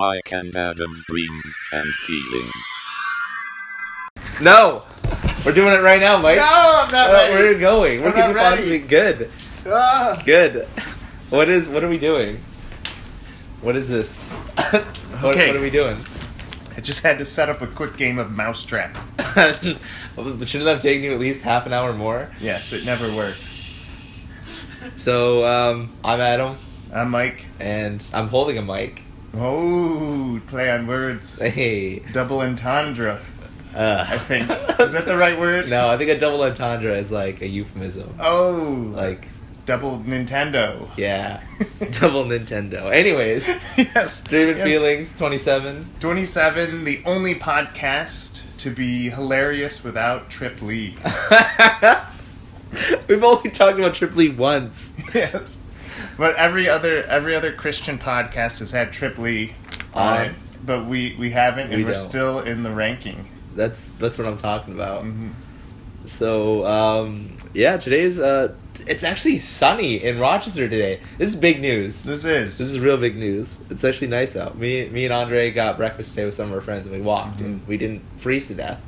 Mike and Adam's dreams and feelings. No! We're doing it right now, Mike. No, I'm not ready. Where are you going? What I'm could you not possibly... ready. Good. Ah. Good. What are we doing? What is this? What Okay. are we doing? I just had to set up a quick game of Mousetrap. Shouldn't that have taken you at least half an hour more? Yes, it never works. So, I'm Adam, I'm Mike. and I'm holding a mic. Oh, play on words. Hey. Double entendre, I think. Is that the right word? No, I think a double entendre is like a euphemism. Oh, Like, double Nintendo. yeah. Double Nintendo. Anyways, Yes. Dream and Yes. Feelings 27. 27, the only podcast to be hilarious without Trip Lee. We've only talked about Trip Lee once. Yes. But every other Christian podcast has had Trip Lee on it, but we haven't, and We we're don't. still in the ranking. That's what I'm talking about. Mm-hmm. So, yeah, today's, it's actually sunny in Rochester today. This is big news. This This is is real big news. It's actually nice out. Me and Andre got breakfast today with some of our friends, and we walked, and we didn't freeze to death.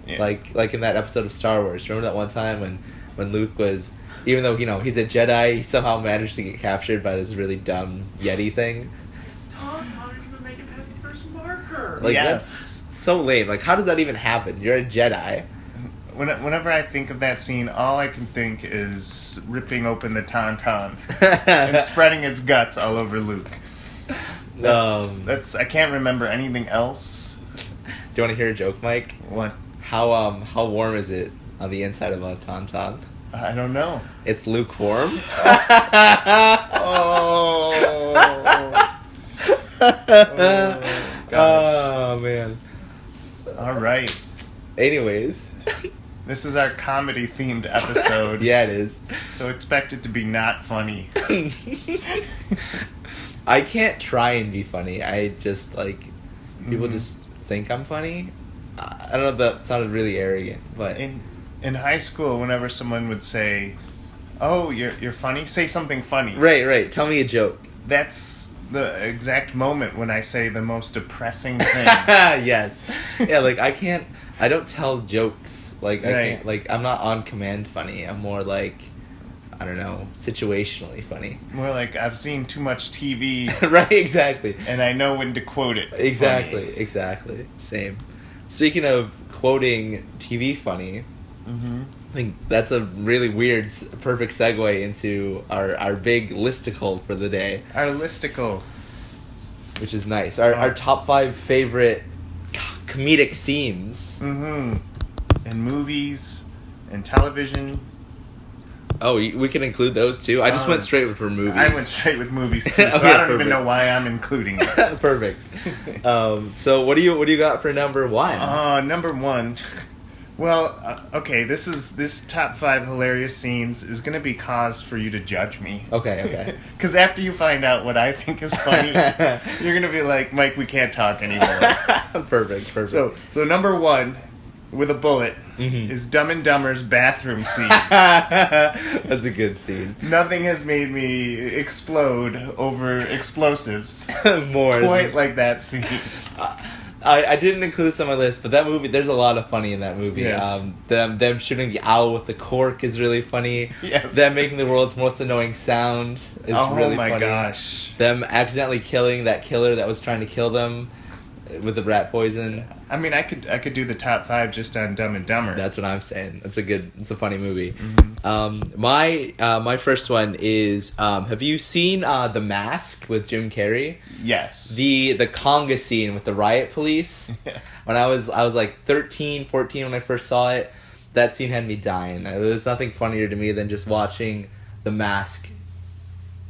Yeah. Like in that episode of Star Wars. Remember that one time when Luke was, even though, he's a Jedi, he somehow managed to get captured by this really dumb Yeti thing? Tom, how did you even make it past the first marker? Like, Yes. that's so lame. Like, how does that even happen? You're a Jedi. Whenever I think of that scene, all I can think is ripping open the tauntaun and spreading its guts all over Luke. That's I can't remember anything else. Do you want to hear a joke, Mike? What? How warm is it on the inside of a tauntaun? I don't know. It's lukewarm. Oh. Gosh. Oh man. All right. Anyways, This is our comedy themed episode. yeah, it is. So expect it to be not funny. I can't try and be funny. I just people Mhm. just think I'm funny. I don't know if that sounded really arrogant, but In high school, whenever someone would say, "Oh, you're funny," say something funny. right. Tell me a joke. That's the exact moment when I say the most depressing thing. Yes. Yeah, I don't tell jokes. I Right. can't, I'm not on command funny. I'm more I don't know, situationally funny. More like I've seen too much TV Right, exactly. and I know when to quote it. Exactly. Same. Speaking of quoting TV funny, Mm-hmm. I think that's a really weird, perfect segue into our big listicle for the day, Our listicle. which is nice. Our top 5 favorite comedic scenes. Mm-hmm. And movies and television. Oh, we can include those too. I just went straight for movies. I went straight with movies too, so Okay, I don't perfect. even know why I'm including it. Perfect. So what do you got for number 1? Number 1. Well, okay, this top 5 hilarious scenes is going to be cause for you to judge me. Okay. Because after you find out what I think is funny, you're going to be like, Mike, we can't talk anymore. Perfect. So number 1, with a bullet, Mhm. is Dumb and Dumber's bathroom scene. That's a good scene. Nothing has made me explode over explosives More quite like that scene. I didn't include this on my list, but that movie, there's a lot of funny in that movie. Yes. Them shooting the owl with the cork is really funny. Yes. Them making the world's most annoying sound is really funny. Oh my gosh. Them accidentally killing that killer that was trying to kill them with the rat poison. I mean, I could do the top 5 just on Dumb and Dumber. That's what I'm saying. It's a funny movie. Mhm. My first one is, have you seen The Mask with Jim Carrey? Yes. The conga scene with the riot police. When I was like 13, 14 when I first saw it, that scene had me dying. There's nothing funnier to me than just watching The Mask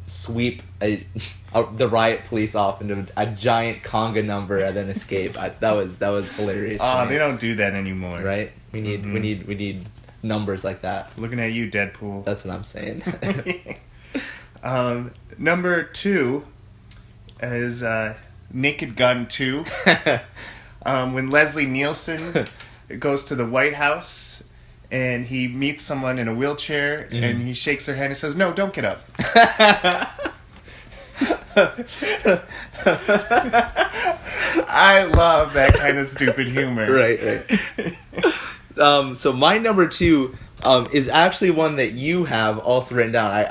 sweep the riot police off into a giant conga number and then escape. That was hilarious. to me. They don't do that anymore. Right? We need numbers like that. Looking at you, Deadpool. That's what I'm saying. Number 2 is Naked Gun 2. When Leslie Nielsen goes to the White House and he meets someone in a wheelchair and he shakes their hand and says, "No, don't get up." I love that kind of stupid humor. Right. So my number 2 is actually one that you have also written down.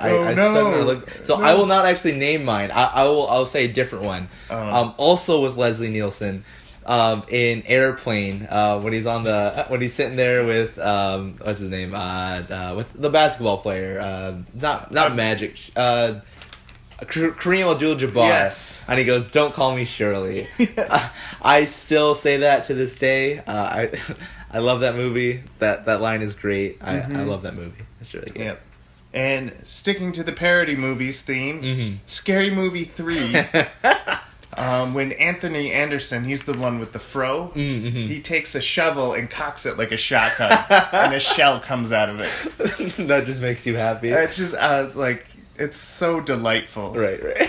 So I will not actually name mine. I'll say a different one. Also with Leslie Nielsen. In Airplane, when he's sitting there with what's his name? What's the basketball player? Not Magic. Kareem Abdul-Jabbar. Yes. And he goes, "Don't call me Shirley." Yes. I still say that to this day. I love that movie. That line is great. I love that movie. It's really good. Yep. And sticking to the parody movies theme, Scary Movie 3. When Anthony Anderson, he's the one with the fro, he takes a shovel and cocks it like a shotgun, and a shell comes out of it. That just makes you happy. It's just, it's like, it's so delightful. Right.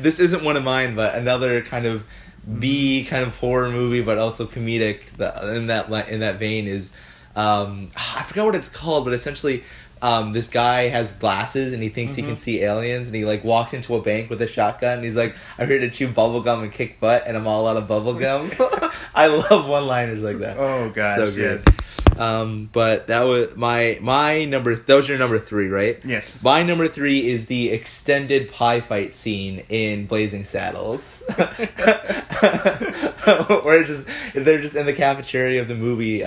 This isn't one of mine, but another kind of B kind of horror movie, but also comedic in that vein is I forgot what it's called, but essentially this guy has glasses and he thinks he can see aliens, and he like walks into a bank with a shotgun and he's like, "I'm here to chew bubblegum and kick butt, and I'm all out of bubblegum." I love one-liners like that. Oh gosh, so good. yes. But that was my number. That was your number 3, right? Yes. My number 3 is the extended pie fight scene in Blazing Saddles, where they're just in the cafeteria of the movie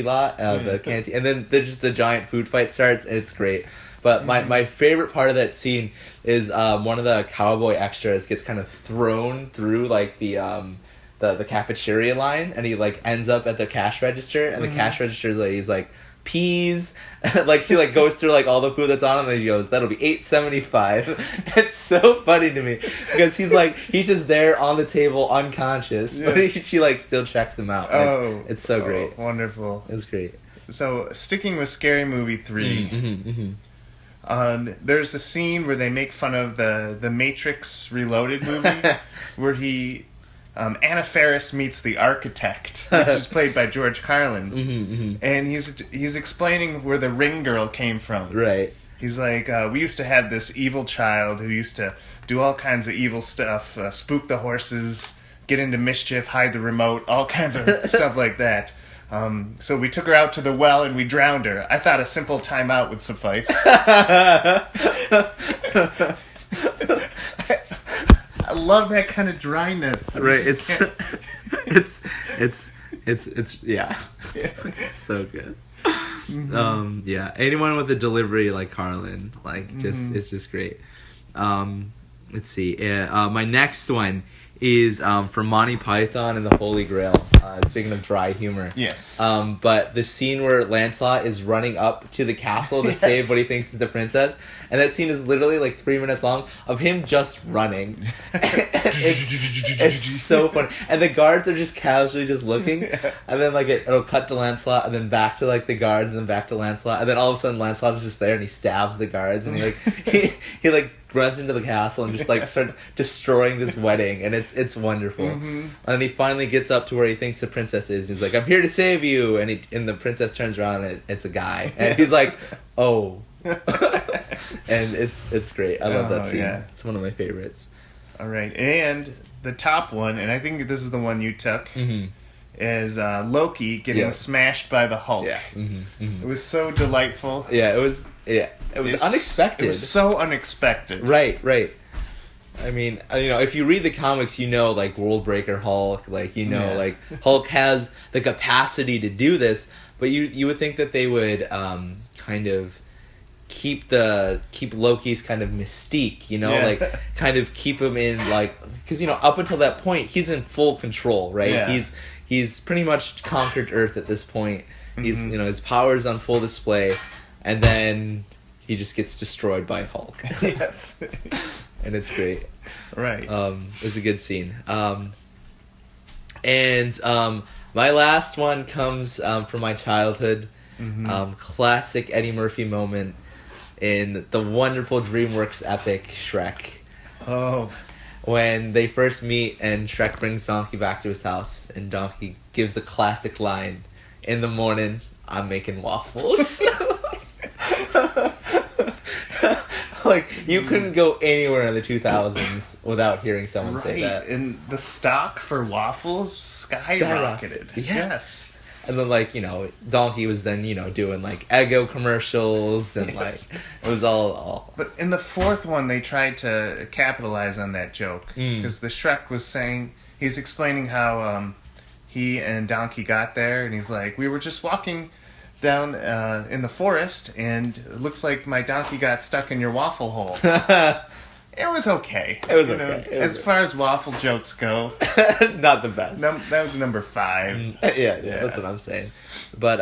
lot, the canteen, and then there's just a giant food fight starts, and it's great. But my favorite part of that scene is one of the cowboy extras gets kind of thrown through like the cafeteria line, and he like ends up at the cash register, and the cash register lady's like, "Peas." Like he like goes through like all the food that's on him, and he goes, "That'll be $8.75." It's so funny to me because he's just there on the table unconscious, but she like still checks him out. It's so great. Wonderful. It's great. So sticking with Scary Movie 3, there's a scene where they make fun of the Matrix Reloaded movie, where Anna Faris meets the architect, which is played by George Carlin, and he's explaining where the ring girl came from. Right. He's like, "We used to have this evil child who used to do all kinds of evil stuff, spook the horses, get into mischief, hide the remote, all kinds of stuff like that. So we took her out to the well and we drowned her. I thought a simple timeout would suffice." I love that kind of dryness. Right. It's yeah. It's so good. Yeah. Anyone with a delivery like Carlin, like it's just great. Let's see. My next one is from Monty Python and the Holy Grail. Speaking of dry humor. Yes. But the scene where Lancelot is running up to the castle to save what he thinks is the princess, and that scene is literally like 3 minutes long of him just running. It's so funny. And the guards are just casually just looking, and then like it'll cut to Lancelot, and then back to like the guards, and then back to Lancelot, and then all of a sudden Lancelot is just there and he stabs the guards, and he like runs into the castle and just like starts destroying this wedding, and it's wonderful. And he finally gets up to where he thinks the princess is. He's like, "I'm here to save you," and the princess turns around and it's a guy, and he's like, "Oh." And it's great. I love that scene. Yeah. It's one of my favorites. All right, and the top one, and I think this is the one you took, is Loki getting smashed by the Hulk. Yeah. It was so delightful. Yeah, it was unexpected. It was so unexpected. Right. I mean, if you read the comics, like World Breaker Hulk, like like Hulk has the capacity to do this, but you would think that they would kind of keep Loki's kind of mystique, like kind of keep him in like, because up until that point he's in full control, right? Yeah. He's pretty much conquered Earth at this point. He's his power's on full display, and then he just gets destroyed by Hulk. Yes. And it's great. Right. It's a good scene. And my last one comes from my childhood. Classic Eddie Murphy moment in the wonderful DreamWorks epic Shrek. Oh. When they first meet and Shrek brings Donkey back to his house, and Donkey gives the classic line, "In the morning, I'm making waffles." Like, you couldn't go anywhere in the 2000s without hearing someone say that. And the stock for waffles skyrocketed. Yeah. Yes. And then, like, you know, Donkey was then, you know, doing, like, Eggo commercials, and, Yes. like, it was all... But in the fourth one, they tried to capitalize on that joke. Because the Shrek was saying, he's explaining how he and Donkey got there, and he's like, we were just walking down in the forest, and it looks like my donkey got stuck in your waffle hole. It was okay. It was You okay. know, It was as far as waffle jokes go, not the best. that was number 5. Yeah, that's what I'm saying. But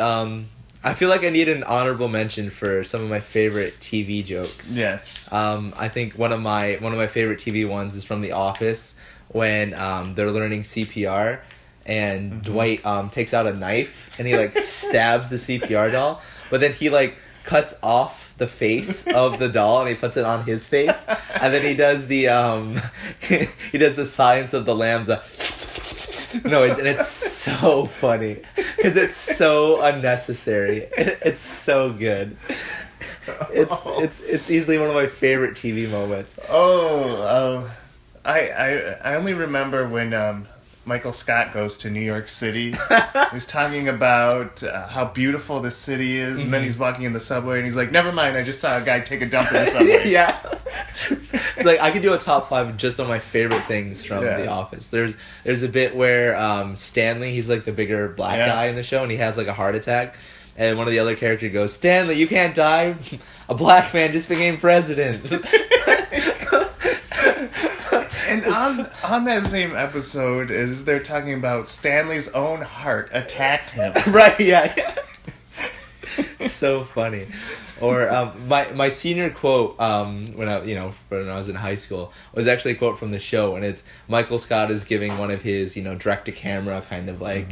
I feel like I need an honorable mention for some of my favorite TV jokes. Yes. I think one of my favorite TV ones is from The Office, when they're learning CPR, and Dwight takes out a knife and he like stabs the CPR doll, but then he like cuts off the face of the doll and he puts it on his face, and then he does the he does the Silence of the Lambs noise, and it's so funny because it's so unnecessary. It's so good. It's easily one of my favorite TV moments. I only remember when Michael Scott goes to New York City. He's talking about how beautiful the city is, and then he's walking in the subway, and he's like, never mind, I just saw a guy take a dump in the subway. Yeah. It's like, I could do a top 5 just on my favorite things from The Office. There's a bit where Stanley, he's like the bigger black guy in the show, and he has like a heart attack, and one of the other characters goes, Stanley, you can't die. A black man just became president. And on that same episode, is they're talking about Stanley's own heart attacked him. Right, yeah. So funny. Or my senior quote when I was in high school was actually a quote from the show, and it's Michael Scott is giving one of his direct to camera kind of like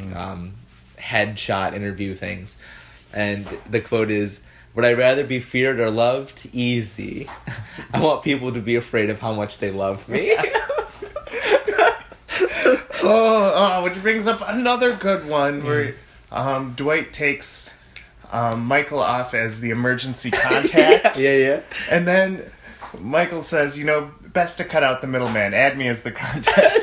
headshot interview things, and the quote is, "Would I rather be feared or loved? Easy. I want people to be afraid of how much they love me." Which brings up another good one where Dwight takes Michael off as the emergency contact. Yeah. And then Michael says, best to cut out the middleman. Add me as the contact.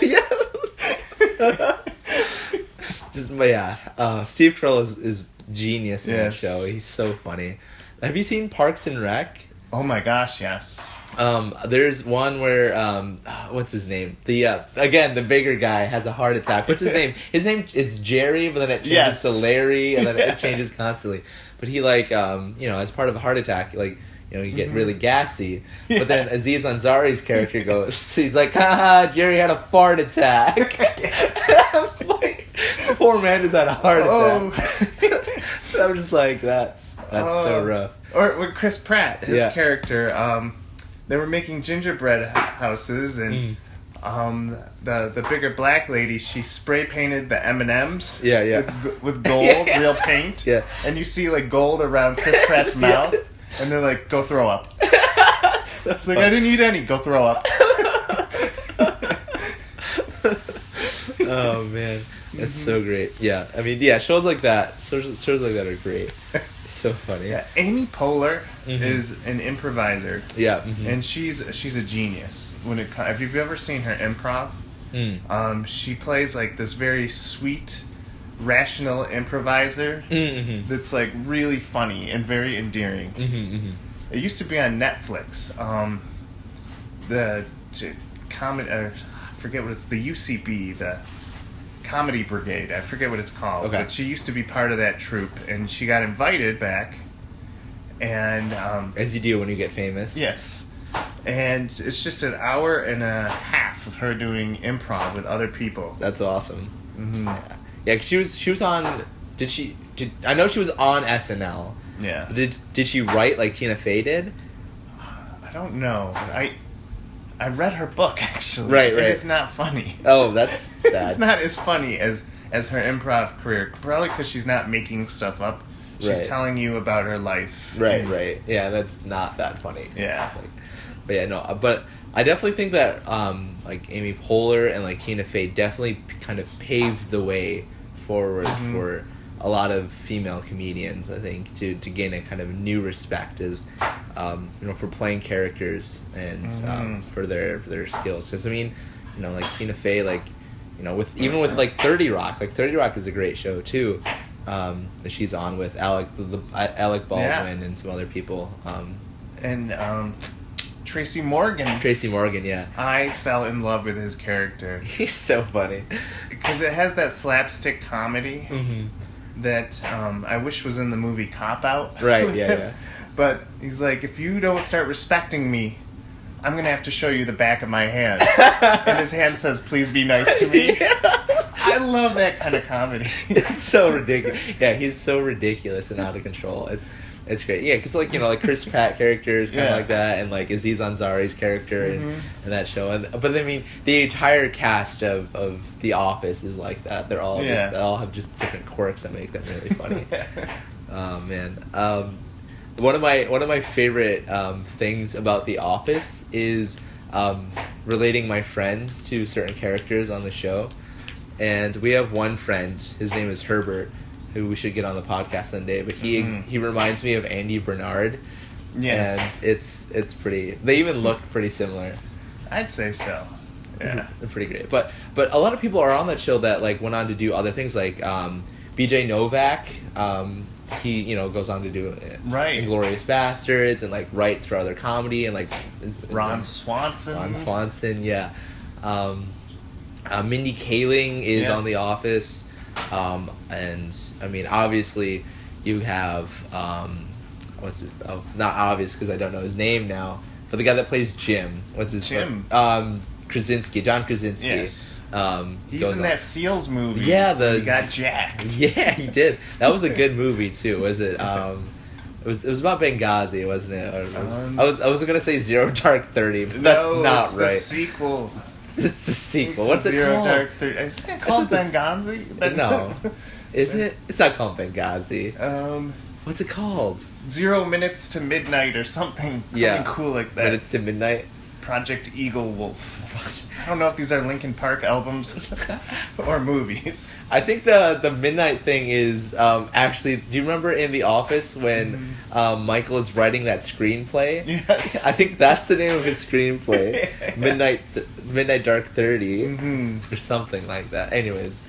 Steve Carell is genius in that Yes. show. He's so funny. Have you seen Parks and Rec? Oh my gosh, yes. There's one where what's his name? The bigger guy has a heart attack. What's his name? His name, it's Jerry, but then it changes to Larry, and then it changes constantly. But he as part of a heart attack, you get really gassy. But then Aziz Ansari's character goes, he's like, haha, Jerry had a fart attack. So like, poor man just had a heart attack. So I'm just like, that's so rough. Or with Chris Pratt, his character, they were making gingerbread houses, and the bigger black lady, she spray painted the M&Ms with gold, real paint. Yeah. And you see like gold around Chris Pratt's mouth, and they're like, go throw up. It's like, I didn't eat any, go throw up. Oh man, that's so great. Yeah, I mean, shows like that are great. So funny. Yeah, Amy Poehler is an improviser. Yeah, and she's a genius if you've ever seen her improv. She plays like this very sweet, rational improviser that's like really funny and very endearing. It used to be on Netflix. The comedy, I forget what it's, the UCB, the Comedy Brigade, I forget what it's called. Okay. But she used to be part of that troupe, and she got invited back. And as you do when you get famous. Yes. And it's just an hour and a half of her doing improv with other people. That's awesome. Yeah, 'cause she was on. I know she was on SNL. Yeah. Did she write like Tina Fey did? I don't know. I read her book, actually. Right. It's not funny. Oh, that's sad. It's not as funny as her improv career. Probably because she's not making stuff up. She's telling you about her life. Right. Yeah, that's not that funny. Yeah. But I definitely think that like Amy Poehler and like Tina Fey definitely kind of paved the way forward for a lot of female comedians, I think, to gain a kind of new respect as for playing characters and for their skills. Because I mean, like Tina Fey, like with like 30 Rock, like 30 Rock is a great show too. That she's on with Alec Baldwin and some other people. And Tracy Morgan. Tracy Morgan, yeah. I fell in love with his character. He's so funny. Because it has that slapstick comedy that I wish was in the movie Cop Out. Right, yeah. But he's like, if you don't start respecting me, I'm going to have to show you the back of my hand. And his hand says, please be nice to me. Yeah. I love that kind of comedy. It's so ridiculous. Yeah, he's so ridiculous and out of control. It's great. Yeah, because like Chris Pratt character is kind of like that, and like Aziz Ansari's character in that show. But I mean, the entire cast of The Office is like that. They're all they all have just different quirks that make them really funny. Oh man. One of my favorite things about The Office is relating my friends to certain characters on the show. And we have one friend, his name is Herbert, who we should get on the podcast someday, but he reminds me of Andy Bernard. Yes. And it's pretty, they even look pretty similar. I'd say so. Yeah. They're pretty great. But a lot of people are on that show that like went on to do other things, like BJ Novak. He goes on to do Inglourious Bastards and like writes for other comedy and like Ron Swanson, yeah. Mindy Kaling is on The Office, and I mean obviously you have what's his, not obvious because I don't know his name now, but the guy that plays Jim, what's his name? Krasinski, John Krasinski. Yes. He's in that Seals movie. Yeah, he got jacked. Yeah, he did. That was a good movie too. Was it? It was about Benghazi, wasn't it? Or I was gonna say Zero Dark 30, but that's not it's right. The sequel. It's the sequel. What's it Zero called? Dark 30. Isn't it called Benghazi? No. Is it? It's not called Benghazi. What's it called? 0 Minutes to Midnight or something. Something cool like that. Minutes to Midnight. Project Eagle Wolf. I don't know if these are Linkin Park albums or movies. I think the Midnight thing is actually. Do you remember in The Office when Michael is writing that screenplay? Yes. I think that's the name of his screenplay. Midnight Dark 30 or something like that. Anyways,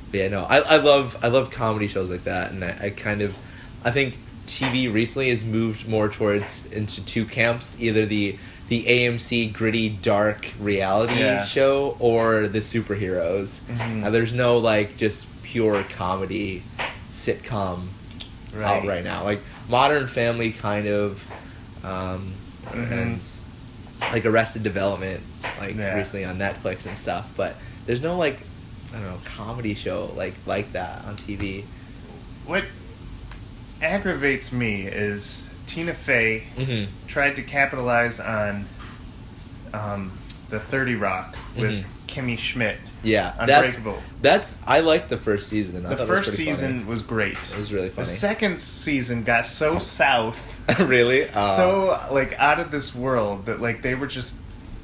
but yeah, no, I love comedy shows like that, and I think TV recently has moved more into two camps, either the AMC gritty dark reality show or the superheroes. There's no like just pure comedy sitcom out right now. Like Modern Family kind of and like Arrested Development recently on Netflix and stuff, but there's no like I don't know comedy show like that on TV. What aggravates me is Tina Fey tried to capitalize on the 30 Rock with Kimmy Schmidt. Yeah, Unbreakable. I liked the first season. The first season was great. It was really funny. The second season got so south. Really? So like out of this world that like they were just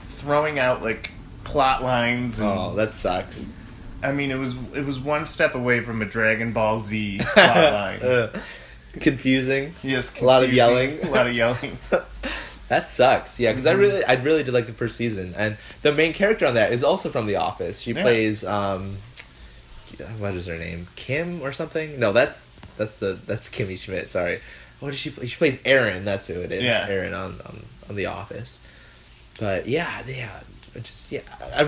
throwing out like plot lines. And, that sucks. I mean, it was one step away from a Dragon Ball Z plot line. Confusing. Yes, confusing. A lot of yelling. A lot of yelling. That sucks. Yeah, because I really did like the first season, and the main character on that is also from The Office. She plays what is her name? Kim or something? No, that's Kimmy Schmidt. Sorry. What does she play? She plays Erin. That's who it is. Yeah. Erin on The Office. But I'm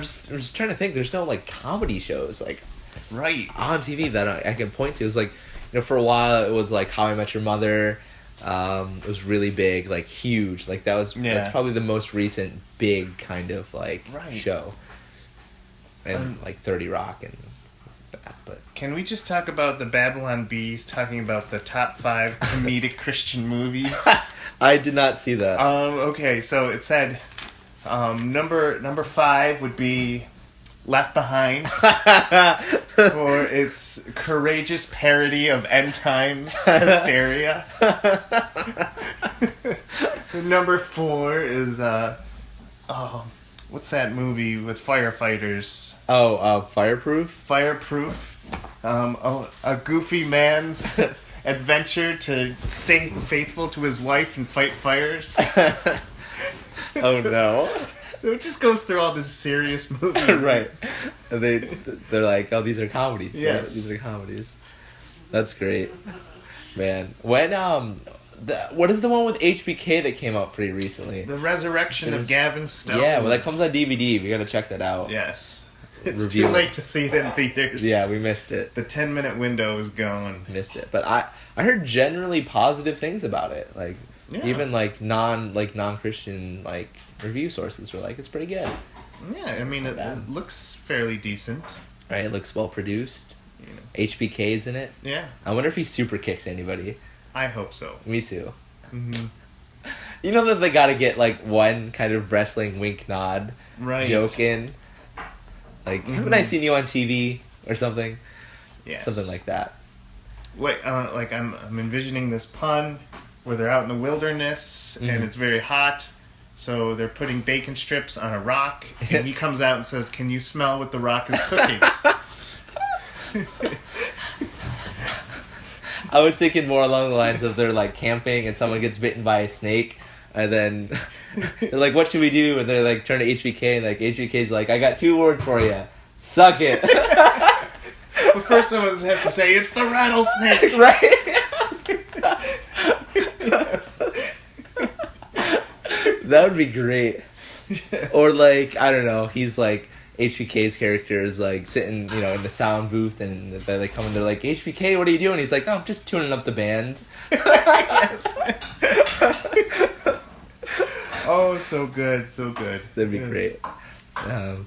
just trying to think. There's no like comedy shows like on TV that I can point to. It's like. For a while, it was like How I Met Your Mother. It was really big, like huge. Like that's probably the most recent big kind of like show. And like 30 Rock and that. But can we just talk about the Babylon Bees talking about the top 5 comedic Christian movies? I did not see that. Okay, so it said number 5 would be Left Behind for its courageous parody of end times hysteria. Number 4 is what's that movie with firefighters? Fireproof. A goofy man's adventure to stay faithful to his wife and fight fires. Oh no. It just goes through all these serious movies. Right. And they're like, oh, these are comedies. Yes. Right? These are comedies. That's great. Man. When, what is the one with HBK that came out pretty recently? The Resurrection of Gavin Stone. Yeah, well, that comes on DVD. We gotta check that out. Yes. It's Review too it. late to see it in theaters. Yeah, we missed it. The 10-minute window is gone. Missed it. But I heard generally positive things about it. Like, Yeah. even non-Christian, review sources were like, it's pretty good. Yeah, I mean, it looks fairly decent. Right? It looks well produced. You know. HBK's in it. Yeah, I wonder if he super kicks anybody. I hope so. Me too. Hmm. You know that they gotta get, one kind of wrestling wink nod Right. joke in? Like, haven't I seen you on TV? Or something? Yes. Something like that. Wait, I'm envisioning this pun where they're out in the wilderness and it's very hot, so they're putting bacon strips on a rock, and he comes out and says, "Can you smell what the rock is cooking?" I was thinking more along the lines of they're, camping and someone gets bitten by a snake, and then they're like, what should we do? And they're turn to HBK, and HBK's like, I got 2 words for you. Suck it. But first someone has to say, "It's the rattlesnake!" Right? Yes. That would be great. Or I don't know, he's HBK's character is sitting, in the sound booth, and they come and they're like, HBK, what are you doing? He's like, oh, I'm just tuning up the band. Yes. Oh, so good, so good. That'd be Yes. great. Yeah,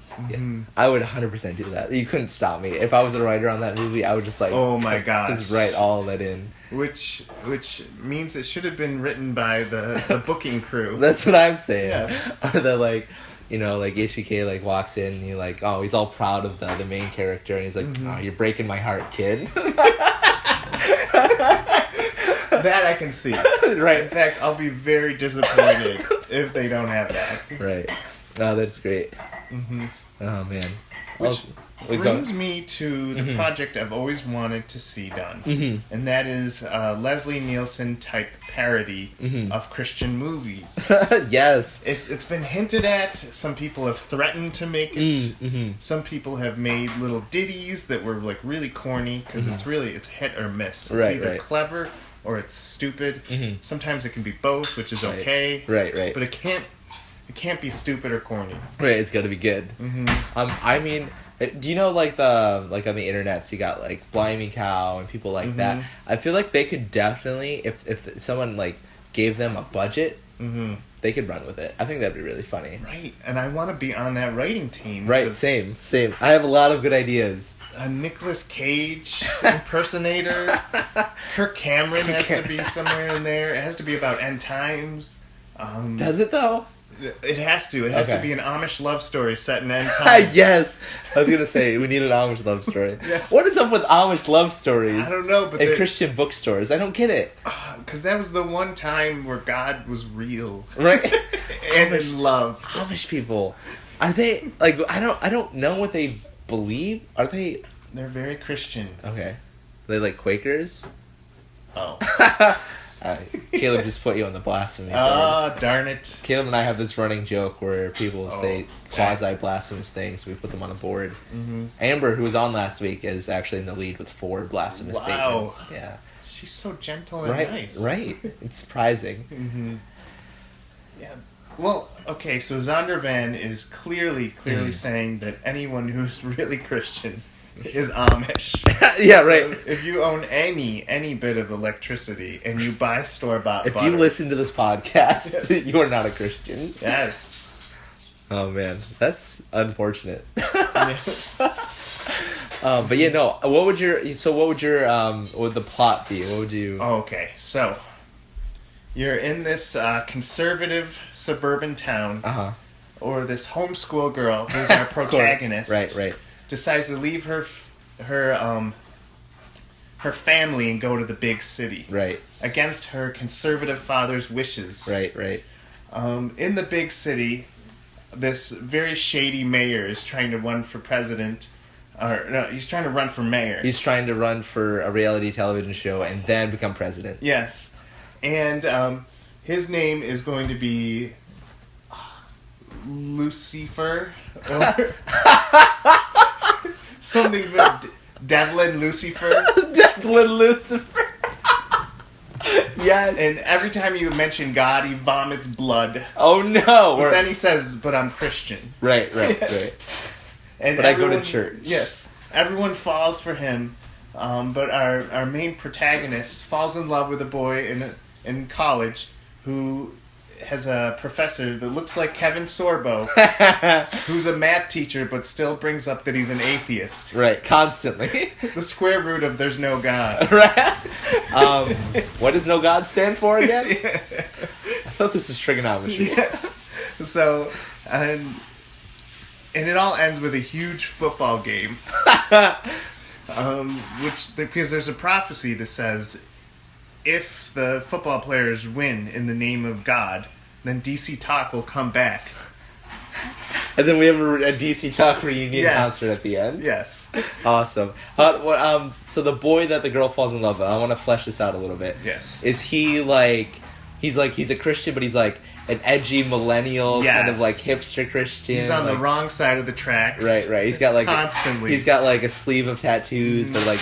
I would 100% do that. You couldn't stop me. If I was a writer on that movie, I would just Oh my gosh. just write all that in. Which means it should have been written by the booking crew. That's what I'm saying. Yes. Or that HBK walks in and he's all proud of the main character, and he's like, oh, you're breaking my heart, kid. That I can see. Right. In fact, I'll be very disappointed if they don't have that. Right. Oh, that's great. Oh man. Which We brings me to the project I've always wanted to see done, and that is a Leslie Nielsen type parody of Christian movies. Yes. It's been hinted at. Some people have threatened to make it. Some people have made little ditties that were really corny, because it's hit or miss. It's Right, either right. clever or it's stupid. Sometimes it can be both, which is Right. okay. Right. But it can't be stupid or corny. Right, it's got to be good. I mean, do you know the on the internet, you got Blimey Cow and people like that. I feel like they could definitely, if someone gave them a budget, they could run with it. I think that'd be really funny. Right, and I want to be on that writing team. Right, because same. I have a lot of good ideas. A Nicolas Cage impersonator. Kirk Cameron has to be somewhere in there. It has to be about end times. Does it though? It has to. It has to Okay. be an Amish love story set in end times. Yes, I was gonna say we need an Amish love story. Yes. What is up with Amish love stories? I don't know, but in Christian bookstores, I don't get it. because that was the one time where God was real, Right? and in love. Amish people, are they I don't know what they believe. Are they They're very Christian. okay? Are they Quakers? Oh, Caleb just put you on the blasphemy. board. darn it! Caleb and I have this running joke where people say that- quasi-blasphemous things. We put them on a board. Amber, who was on last week, is actually in the lead with 4 blasphemous Wow. statements. Yeah. She's so gentle and Right. nice. Right. It's surprising. Yeah. Well, okay. So Zondervan is clearly saying that anyone who's really Christian is Amish. Yeah. So Right. if you own any bit of electricity and you buy store-bought If butter, you listen to this podcast, Yes. you are not a Christian. yes. Oh man, that's unfortunate. Yes. But yeah, no. What would what would the plot be? What would you? Okay, so you're in this conservative suburban town, or this homeschool girl who's our protagonist. Right. Decides to leave her family and go to the big city. Right. Against her conservative father's wishes. Right. In the big city, this very shady mayor is trying to run for president. Or no, he's trying to run for mayor. He's trying to run for a reality television show and then become president. Yes. And his name is going to be Lucifer or something Devlin Lucifer. Devlin Lucifer. Yes. And every time you mention God, he vomits blood. Oh no. But then he says, "But I'm Christian." Right. Yes. And But I go to church. Yes. Everyone falls for him. But our main protagonist falls in love with a boy in college who has a professor that looks like Kevin Sorbo, who's a math teacher but still brings up that he's an atheist. Right, constantly. The square root of "there's no God." Right. What does no God stand for again? I thought this is trigonometry. Yes. So, and it all ends with a huge football game. Because there's a prophecy that says, if the football players win in the name of God, then DC Talk will come back. And then we have a DC Talk reunion concert at the end. Yes. Awesome. So the boy that the girl falls in love with, I want to flesh this out a little bit. Yes. Is he he's a Christian, but he's like an edgy millennial, kind of like hipster Christian. He's on the wrong side of the tracks. Right. He's got like constantly. He's got like a sleeve of tattoos, but like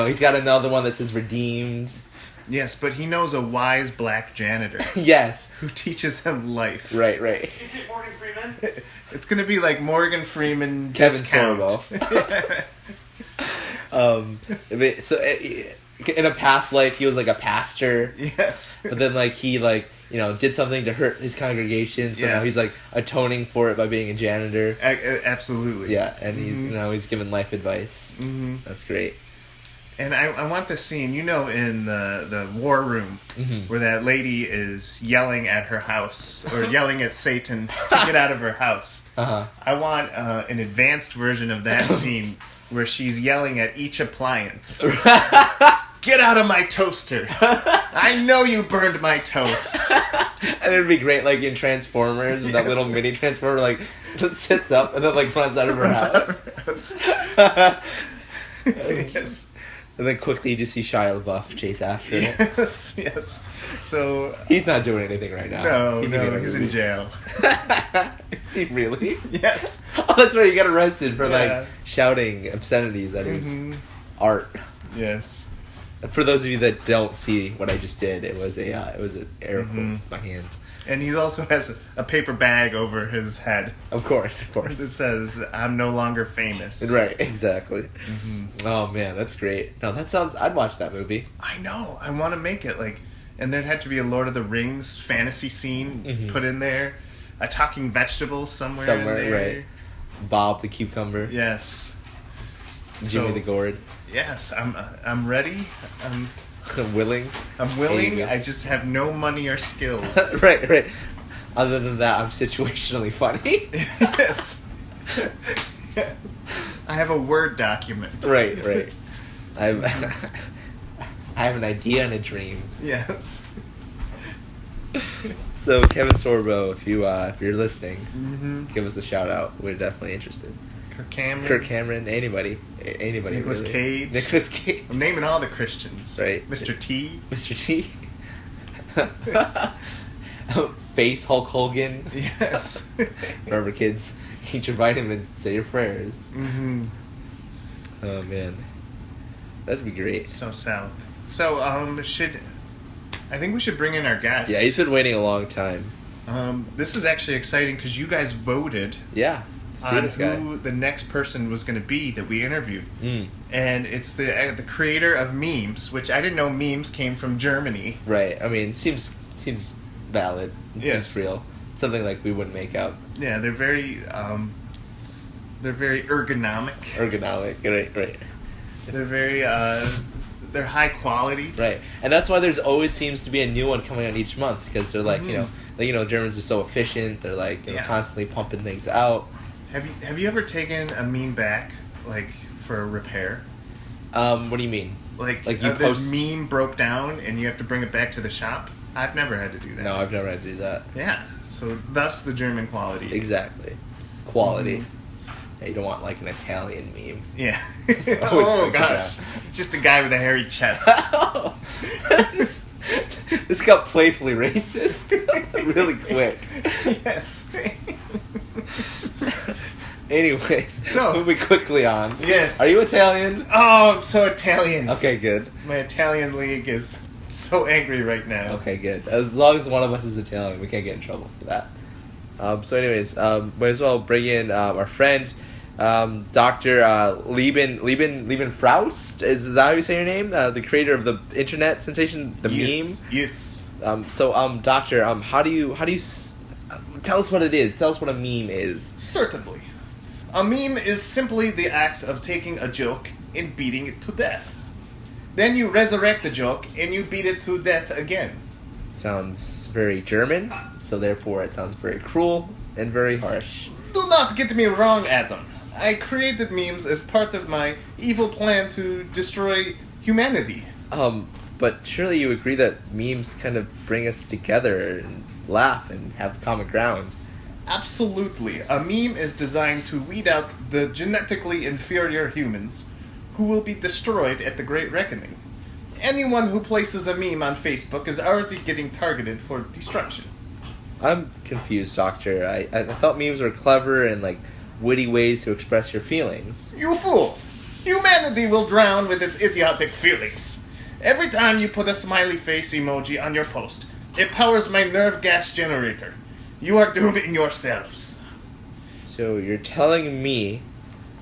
he's got another one that says redeemed. Yes, but he knows a wise black janitor. Yes. Who teaches him life. Right. Is it Morgan Freeman? It's gonna be like Morgan Freeman Kevin discount. Sorbo. So in a past life, he was like a pastor. Yes. But then he did something to hurt his congregation, so now he's like atoning for it by being a janitor. Absolutely. Yeah, and he's giving life advice. Mm-hmm. That's great. And I want this scene, in the war room, where that lady is yelling at her house, or yelling at Satan to get out of her house. Uh-huh. I want an advanced version of that scene, where she's yelling at each appliance. Get out of my toaster! I know you burned my toast! And it'd be great, like in Transformers, with that little mini Transformer, sits up and then runs out of her house. Yes. And then quickly you just see Shia LaBeouf chase after it. Yes. So he's not doing anything right now. No, he's in jail. Is he really? Yes. Oh, that's right. He got arrested for shouting obscenities at his art. Yes. For those of you that don't see what I just did, it was an air quotes by hand. And he also has a paper bag over his head. Of course. It says, "I'm no longer famous." Right, exactly. Mm-hmm. Oh man, that's great. No, I'd watch that movie. I know. I want to make it and there'd have to be a Lord of the Rings fantasy scene put in there. A talking vegetable somewhere in there. Right. Bob the cucumber. Yes. Jimmy the gourd. Yes, I'm ready. I'm willing. I'm willing. I just have no money or skills. Right. Other than that, I'm situationally funny. Yes. I have a Word document. Right. I have an idea and a dream. Yes. So Kevin Sorbo, if you're listening, give us a shout out. We're definitely interested. Kirk Cameron, anybody. Nicolas really. Cage. Nicolas Cage. I'm naming all the Christians. Right. Mr. T. Face Hulk Hogan. Yes. Remember, kids, eat your vitamins, say your prayers. Mm-hmm. Oh man, that'd be great. So south. So I think we should bring in our guest. Yeah, he's been waiting a long time. This is actually exciting because you guys voted. Yeah. On who the next person was going to be that we interviewed. And it's the creator of memes, which I didn't know memes came from Germany. Right. I mean, seems valid. It seems real. Something we wouldn't make up. Yeah, they're very ergonomic. Right. They're very they're high quality. Right. And that's why there's always seems to be a new one coming out each month, because they're Germans are so efficient. They're constantly pumping things out. Have you ever taken a meme back for a repair? What do you mean? This meme broke down and you have to bring it back to the shop? I've never had to do that. No, I've never had to do that. Yeah. So thus the German quality. Exactly. Quality. You don't want like an Italian meme. Yeah. always Oh think gosh. Just a guy with a hairy chest. this got playfully racist really quick. Yes. Anyways, So- moving quickly on. Yes. Are you Italian? Oh, I'm so Italian. Okay, good. My Italian league is so angry right now. Okay, good. As long as one of us is Italian, we can't get in trouble for that. So anyways, might as well bring in our friend, Dr. Lieben Fraust. Is that how you say your name? The creator of the internet sensation, the Yes. meme. Yes. Doctor, how do you tell us what it is? Tell us what a meme is. Certainly. A meme is simply the act of taking a joke and beating it to death. Then you resurrect the joke and you beat it to death again. Sounds very German, so therefore it sounds very cruel and very harsh. Do not get me wrong, Adam. I created memes as part of my evil plan to destroy humanity. But surely you agree that memes kind of bring us together and laugh and have common ground. Absolutely. A meme is designed to weed out the genetically inferior humans who will be destroyed at the Great Reckoning. Anyone who places a meme on Facebook is already getting targeted for destruction. I'm confused, Doctor. I thought memes were clever and like witty ways to express your feelings. You fool! Humanity will drown with its idiotic feelings. Every time you put a smiley face emoji on your post, it powers my nerve gas generator. You are dooming yourselves. So you're telling me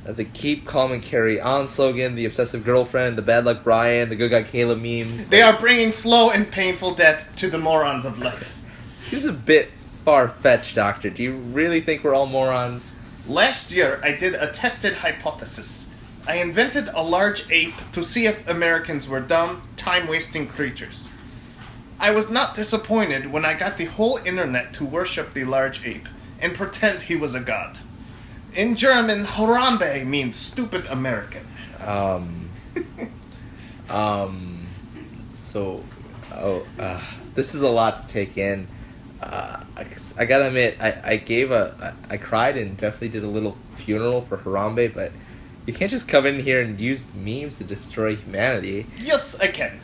that the Keep Calm and Carry On slogan, the Obsessive Girlfriend, the Bad Luck Brian, the Good Guy Caleb memes... They are bringing slow and painful death to the morons of life. Seems a bit far-fetched, Doctor. Do you really think we're all morons? Last year, I did a tested hypothesis. I invented a large ape to see if Americans were dumb, time-wasting creatures. I was not disappointed when I got the whole internet to worship the large ape and pretend he was a god. In German, Harambe means stupid American. This is a lot to take in. I gotta admit, I cried and definitely did a little funeral for Harambe, but you can't just come in here and use memes to destroy humanity. Yes, I can.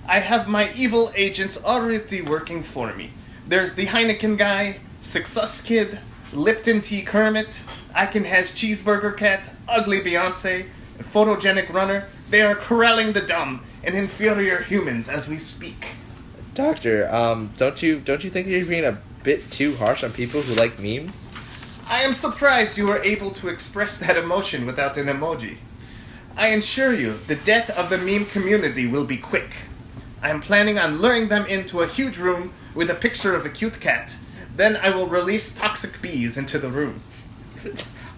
I have my evil agents already working for me. There's the Heineken guy, Success Kid, Lipton Tea Kermit, I Can Has Cheeseburger Cat, Ugly Beyonce, Photogenic Runner. They are corralling the dumb and inferior humans as we speak. Doctor, don't you think you're being a bit too harsh on people who like memes? I am surprised you were able to express that emotion without an emoji. I assure you, the death of the meme community will be quick. I am planning on luring them into a huge room with a picture of a cute cat. Then I will release toxic bees into the room.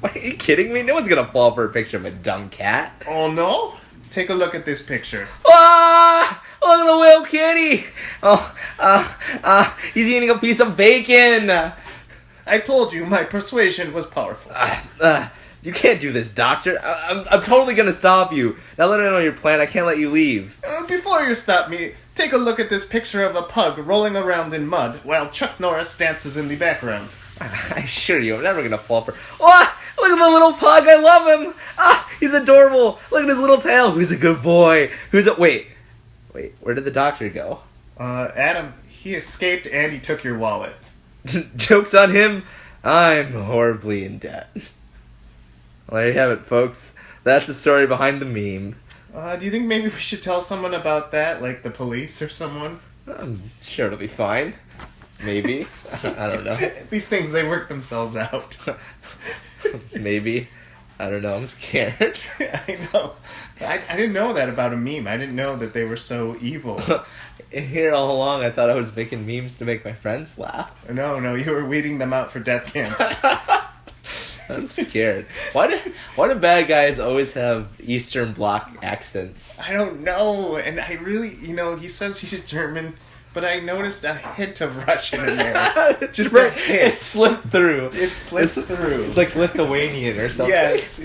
Are you kidding me? No one's gonna fall for a picture of a dumb cat. Oh no? Take a look at this picture. Ah! Look at the little kitty! He's eating a piece of bacon! I told you my persuasion was powerful. You can't do this, Doctor. I'm totally gonna stop you. Now let me know your plan. I can't let you leave. Before you stop me, take a look at this picture of a pug rolling around in mud while Chuck Norris dances in the background. I assure you, I'm never gonna fall for... Oh! Look at the little pug! I love him! He's adorable! Look at his little tail! Who's a good boy? Wait, where did the doctor go? Adam, he escaped and he took your wallet. Joke's on him. I'm horribly in debt. Well, there you have it, folks. That's the story behind the meme. Do you think maybe we should tell someone about that, like the police or someone? I'm sure it'll be fine. Maybe. I don't know. These things, they work themselves out. Maybe. I don't know. I'm scared. I know. I didn't know that about a meme. I didn't know that they were so evil. Here all along, I thought I was making memes to make my friends laugh. No, you were weeding them out for death camps. I'm scared. Why do bad guys always have Eastern Bloc accents? I don't know. And I really, he says he's German, but I noticed a hint of Russian in there. Just a hint. It slipped through. It's through. It's like Lithuanian or something. Yes.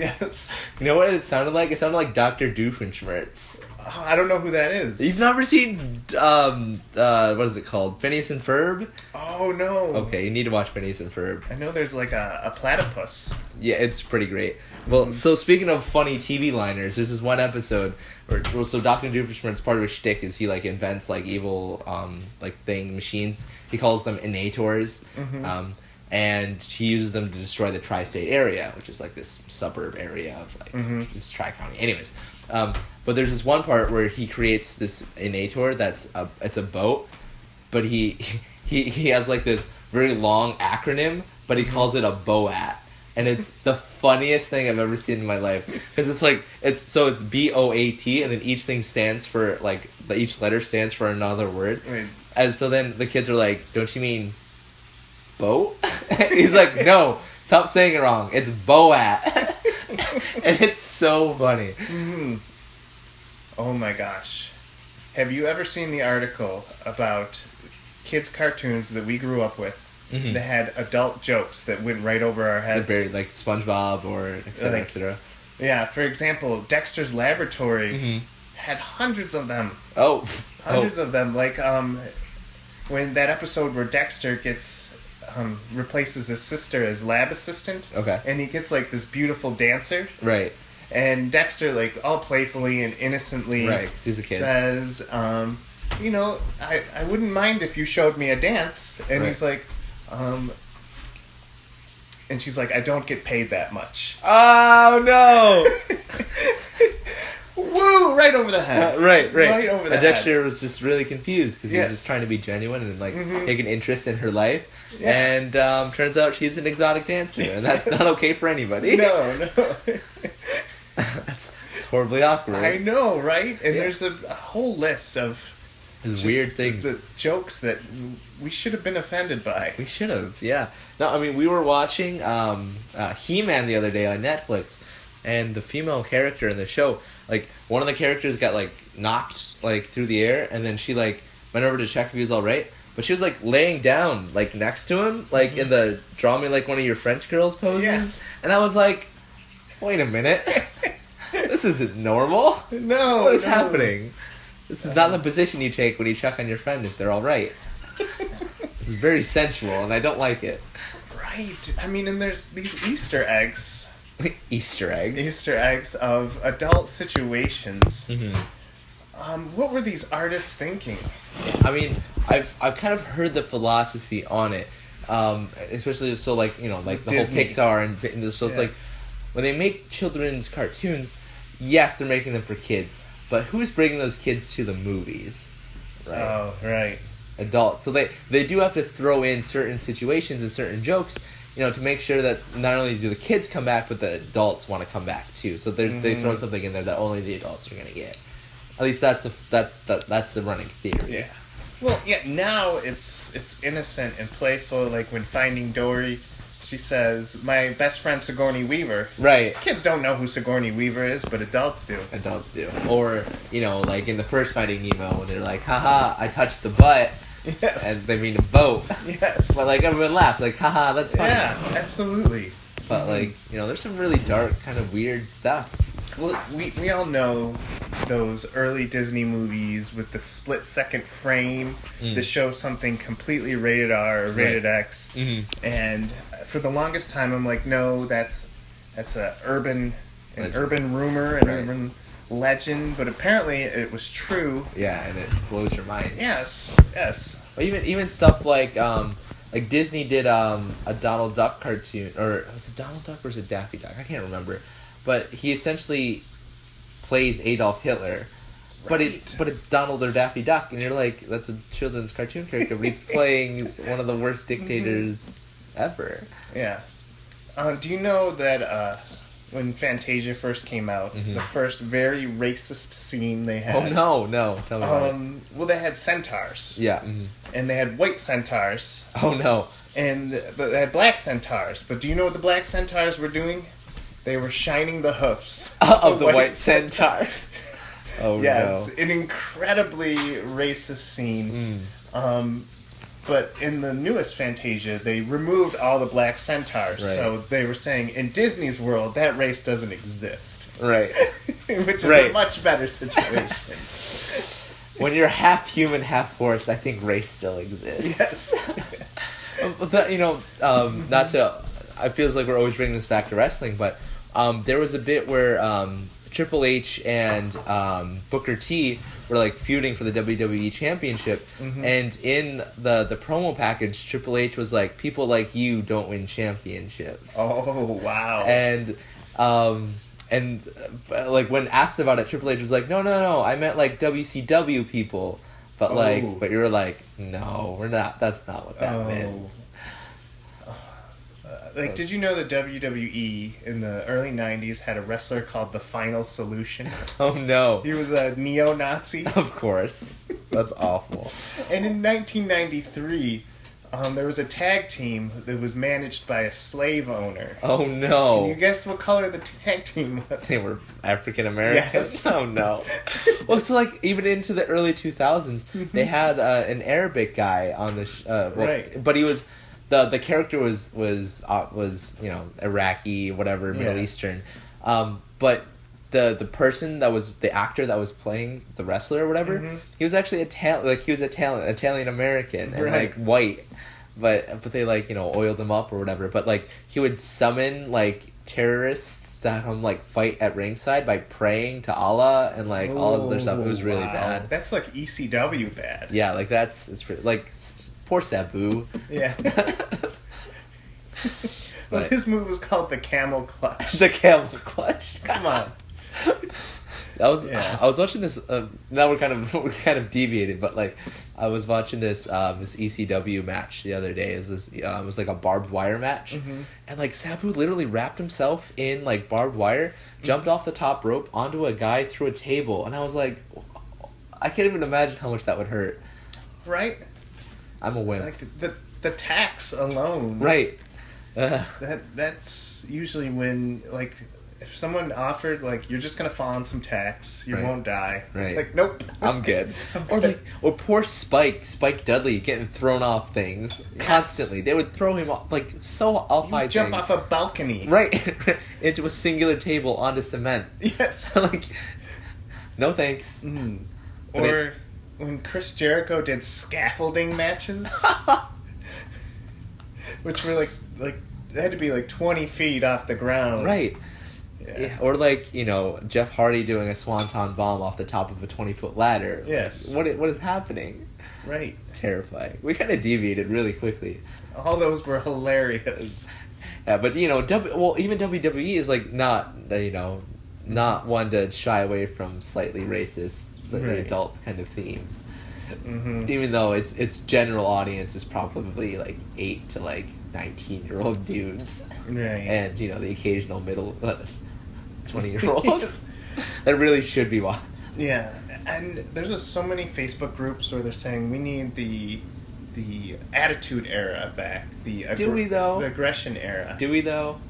You know what it sounded like? It sounded like Dr. Doofenshmirtz. Oh, I don't know who that is. You've never seen what is it called? Phineas and Ferb? Oh no. Okay, you need to watch Phineas and Ferb. I know there's like a platypus. Yeah, it's pretty great. Well, so speaking of funny TV liners, there's this one episode where so Dr. Doofenshmirtz, part of his shtick is he like invents like evil like machines. He calls them innators. And he uses them to destroy the tri-state area, which is like this suburb area of like this tri-county. Anyways, but there's this one part where he creates this innator it's a boat, but he has like this very long acronym, but he calls it a BOAT, and it's the funniest thing I've ever seen in my life because it's BOAT, and then each thing stands for like each letter stands for another word, Right. and so then the kids are like, "Don't you mean boat?" He's like, "No, stop saying it wrong. It's BOAT." And it's so funny. Oh my gosh. Have you ever seen the article about kids' cartoons that we grew up with that had adult jokes that went right over our heads? They're like SpongeBob or etc. Like- etc. Yeah, for example, Dexter's Laboratory had hundreds of them. Oh, Hundreds of them. Like, when that episode where Dexter gets replaces his sister as lab assistant. Okay. And he gets like this beautiful dancer. Right. And Dexter, like, all playfully and innocently Right, 'cause he's a kid. says, you know, I wouldn't mind if you showed me a dance. And Right. he's like, and she's like, I don't get paid that much. Oh no! Woo! Right over the head. Right. Right over the And head. Dexter was just really confused because he was Yes. just trying to be genuine and like take an interest in her life. Yeah. And turns out she's an exotic dancer, and that's not okay for anybody. No. It's horribly awkward. I know, right? And Yeah. there's a whole list of There's just weird things. the jokes that we should have been offended by. We should have, yeah. No, I mean, we were watching He-Man the other day on Netflix, and the female character in the show, like, one of the characters got, like, knocked, like, through the air, and then she, like, went over to check if he was alright, but she was, like, laying down, like, next to him, like, in the draw me like one of your French girls poses. Yes. And I was like, wait a minute. This isn't normal. No. What is no. happening? This is not the position you take when you check on your friend if they're alright. This is very sensual, and I don't like it. Right. I mean, and there's these Easter eggs. Easter eggs. Easter eggs of adult situations. What were these artists thinking? I mean, I've kind of heard the philosophy on it, especially so like the Disney. whole Pixar and so it's Yeah. like when they make children's cartoons, yes, they're making them for kids, but who's bringing those kids to the movies? Right. Oh, right. Adults. So they do have to throw in certain situations and certain jokes, to make sure that not only do the kids come back, but the adults want to come back too. So they throw something in there that only the adults are going to get. At least that's the running theory. Yeah. Well, yeah. Now it's innocent and playful. Like when Finding Dory, she says, "My best friend Sigourney Weaver." Right. Kids don't know who Sigourney Weaver is, but adults do. Adults do. Or, like in the first Finding Nemo when they're like, haha, I touched the butt, Yes. and they mean a boat. Yes. But like everyone laughs, like, haha, that's funny. Yeah, absolutely. But like, there's some really dark, kind of weird stuff. Well, we all know those early Disney movies with the split-second frame that show something completely rated R or rated X. And for the longest time, I'm like, no, that's an urban rumor, an urban legend. But apparently, it was true. Yeah, and it blows your mind. Yes. But even stuff like Disney did a Donald Duck cartoon, or was it Donald Duck or was it Daffy Duck? I can't remember. But he essentially plays Adolf Hitler. But it's Donald or Daffy Duck, and you're like, that's a children's cartoon character, but he's playing one of the worst dictators ever. Yeah. Do you know that when Fantasia first came out, the first very racist scene they had? Oh no, tell me about it. Well, they had centaurs. Yeah. And they had white centaurs. Oh no. And they had black centaurs. But do you know what the black centaurs were doing? They were shining the hoofs Of the white centaurs. Oh yes, no. an incredibly racist scene. But in the newest Fantasia, they removed all the black centaurs. Right. So they were saying, in Disney's world, that race doesn't exist. Right. which is Right. a much better situation. When you're half human, half horse, I think race still exists. Yes. But, not to... It feels like we're always bringing this back to wrestling, but there was a bit where Triple H and Booker T were like feuding for the WWE Championship, and in the promo package, Triple H was like, "People like you don't win championships." Oh, wow. And like when asked about it, Triple H was like, "No, I meant like WCW people," but but you were like, "No, we're not. That's not what that meant." Like, did you know that WWE in the early 90s had a wrestler called The Final Solution? Oh no! He was a neo-Nazi. Of course, that's awful. And in 1993, there was a tag team that was managed by a slave owner. Oh no! Can you guess what color the tag team was? They were African Americans. Yes. Oh no! Well, so like even into the early 2000s, they had an Arabic guy on the Right. but he was the character was Iraqi, whatever, Middle Eastern, but the person that was the actor that was playing the wrestler or whatever, he was actually Italian American and like white, but they oiled him up or whatever. But like he would summon like terrorists to have him like fight at ringside by praying to Allah and like all of other stuff. It was really bad. That's like ECW bad. Yeah, like it's really, like poor Sabu. Yeah. Well, his move was called the camel clutch. The camel clutch. Come on. I was watching this. Now we're kind of deviated, but like I was watching this ECW match the other day. It was like a barbed wire match, and like Sabu literally wrapped himself in like barbed wire, jumped off the top rope onto a guy through a table, and I was like, I can't even imagine how much that would hurt. Right. I'm a wimp. Like the tax alone. Right. That's usually when like if someone offered like you're just gonna fall on some tax, you won't die. Right. It's like nope. I'm good. Or poor Spike Dudley getting thrown off things constantly. They would throw him off like so off high. Jump things. off a balcony. Right into a singular table onto cement. Yes. Like, no thanks. Or when Chris Jericho did scaffolding matches, which were like they had to be like 20 feet off the ground. Right. Yeah. Or like Jeff Hardy doing a swanton bomb off the top of a 20-foot ladder. Yes. What is happening? Right. Terrifying. We kind of deviated really quickly. All those were hilarious. Yeah, but even WWE is like not not one to shy away from slightly racist, slightly adult kind of themes. Even though its general audience is probably like 8 to like 19-year-old dudes, Right. and the occasional middle 20-year-olds that really should be watching. Yeah, and there's just so many Facebook groups where they're saying we need the Attitude Era back. Do we though? The aggression era. Do we though?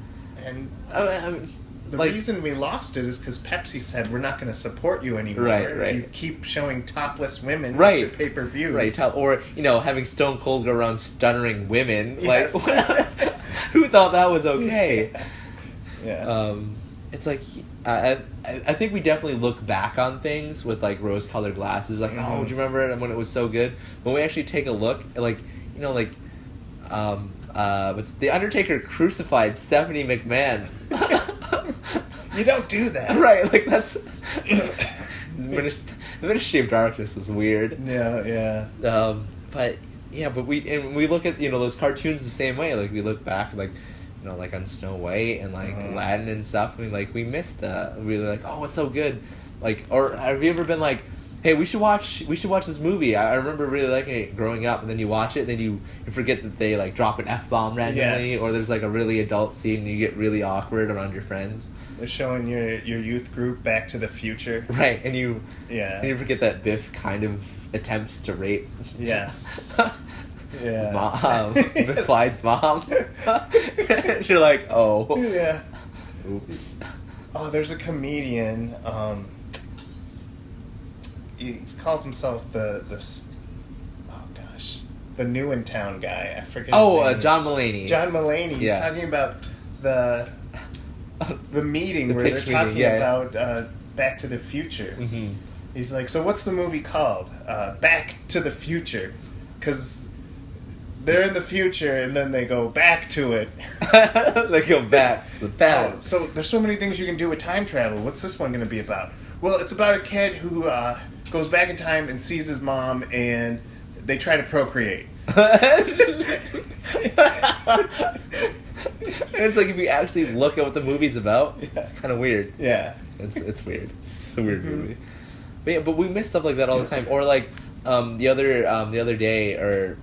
And I mean, the like, reason we lost it is because Pepsi said we're not going to support you anymore Right. if you keep showing topless women Right. at your pay-per-views. Right, or having Stone Cold go around stuttering women. Yes. Like, who thought that was okay? Yeah. It's like I think we definitely look back on things with like rose-colored glasses. Like, oh, do you remember it when it was so good? When we actually take a look, it's The Undertaker crucified Stephanie McMahon. You don't do that. Right, like that's the Ministry of Darkness is weird. Yeah. But we look at those cartoons the same way. Like we look back like like on Snow White and like Aladdin and stuff. And we missed that. We were like, oh, it's so good. Like, or have you ever been like, hey, we should watch this movie. I remember really liking it growing up, and then you watch it, and then you forget that they like drop an F-bomb randomly, or there's like a really adult scene, and you get really awkward around your friends. They're showing your youth group Back to the Future. Right, and you forget that Biff kind of attempts to rape. Yes. His Yeah. mom, Clyde's mom. You're like, oh. Yeah. Oops. Oh, there's a comedian. He calls himself the New in Town guy. I forget. His name. John Mulaney. John Mulaney. He's talking about the meeting The where they're pitch talking meeting, about Back to the Future. Mm-hmm. He's like, so what's the movie called? Back to the Future. Because they're in the future and then they go back to it. They go back to the past. So there's so many things you can do with time travel. What's this one going to be about? Well, it's about a kid who goes back in time and sees his mom and they try to procreate. It's like if you actually look at what the movie's about, it's kind of weird. Yeah. It's weird. It's a weird movie. But yeah, but we miss stuff like that all the time. Or like the other day, or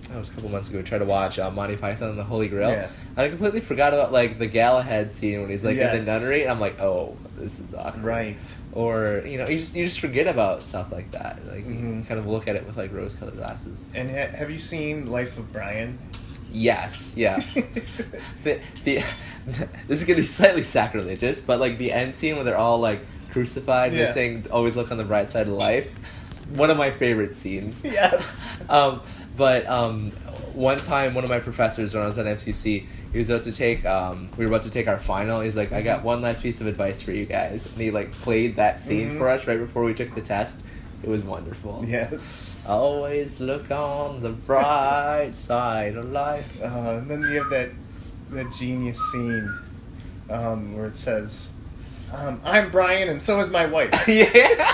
it was a couple months ago, we tried to watch Monty Python and the Holy Grail. Yeah. And I completely forgot about like the Galahad scene when he's like in Yes. the nunnery, and I'm like, oh, this is awkward. Right. Or you just forget about stuff like that. Like you Mhm. kind of look at it with like rose-colored glasses. And have you seen Life of Brian? Yes, yeah. the this is gonna be slightly sacrilegious, but like the end scene where they're all like crucified and Yeah. they're saying always look on the bright side of life. One of my favorite scenes. Yes. But one time, one of my professors when I was at MCC, he was about to take we were about to take our final. He's like, I got one last piece of advice for you guys, and he like played that scene for us right before we took the test. It was wonderful. Yes. Always look on the bright side of life. And then you have that genius scene where it says, I'm Brian and so is my wife. Yeah.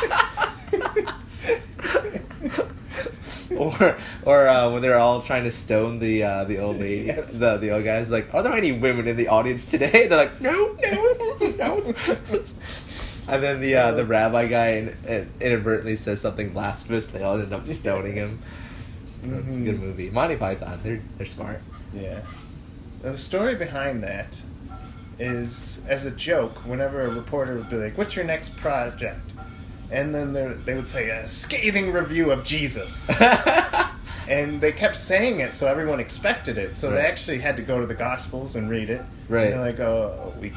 or when they're all trying to stone the old lady, Yes. the old guy's like, are there any women in the audience today? They're like, no. And then the rabbi guy inadvertently says something blasphemous. They all end up stoning him. It's a good movie. Monty Python, they're smart. Yeah. The story behind that is, as a joke, whenever a reporter would be like, what's your next project? And then they would say, a scathing review of Jesus. And they kept saying it, so everyone expected it. So they Right. actually had to go to the Gospels and read it. Right. And they're like, oh, we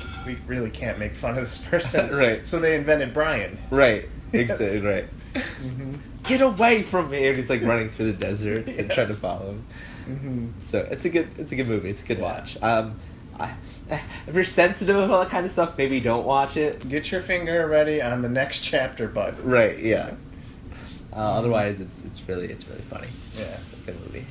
really can't make fun of this person. Right. So they invented Brian. Right. Yes. Exactly. Right. Get away from me! And he's like running through the desert and Yes. trying to follow him. Mm-hmm. So it's a good movie. It's a good watch. If you're sensitive about that kind of stuff, maybe don't watch it. Get your finger ready on the next chapter, bud. Right. Yeah. Otherwise, it's really funny. Yeah. It's a good movie.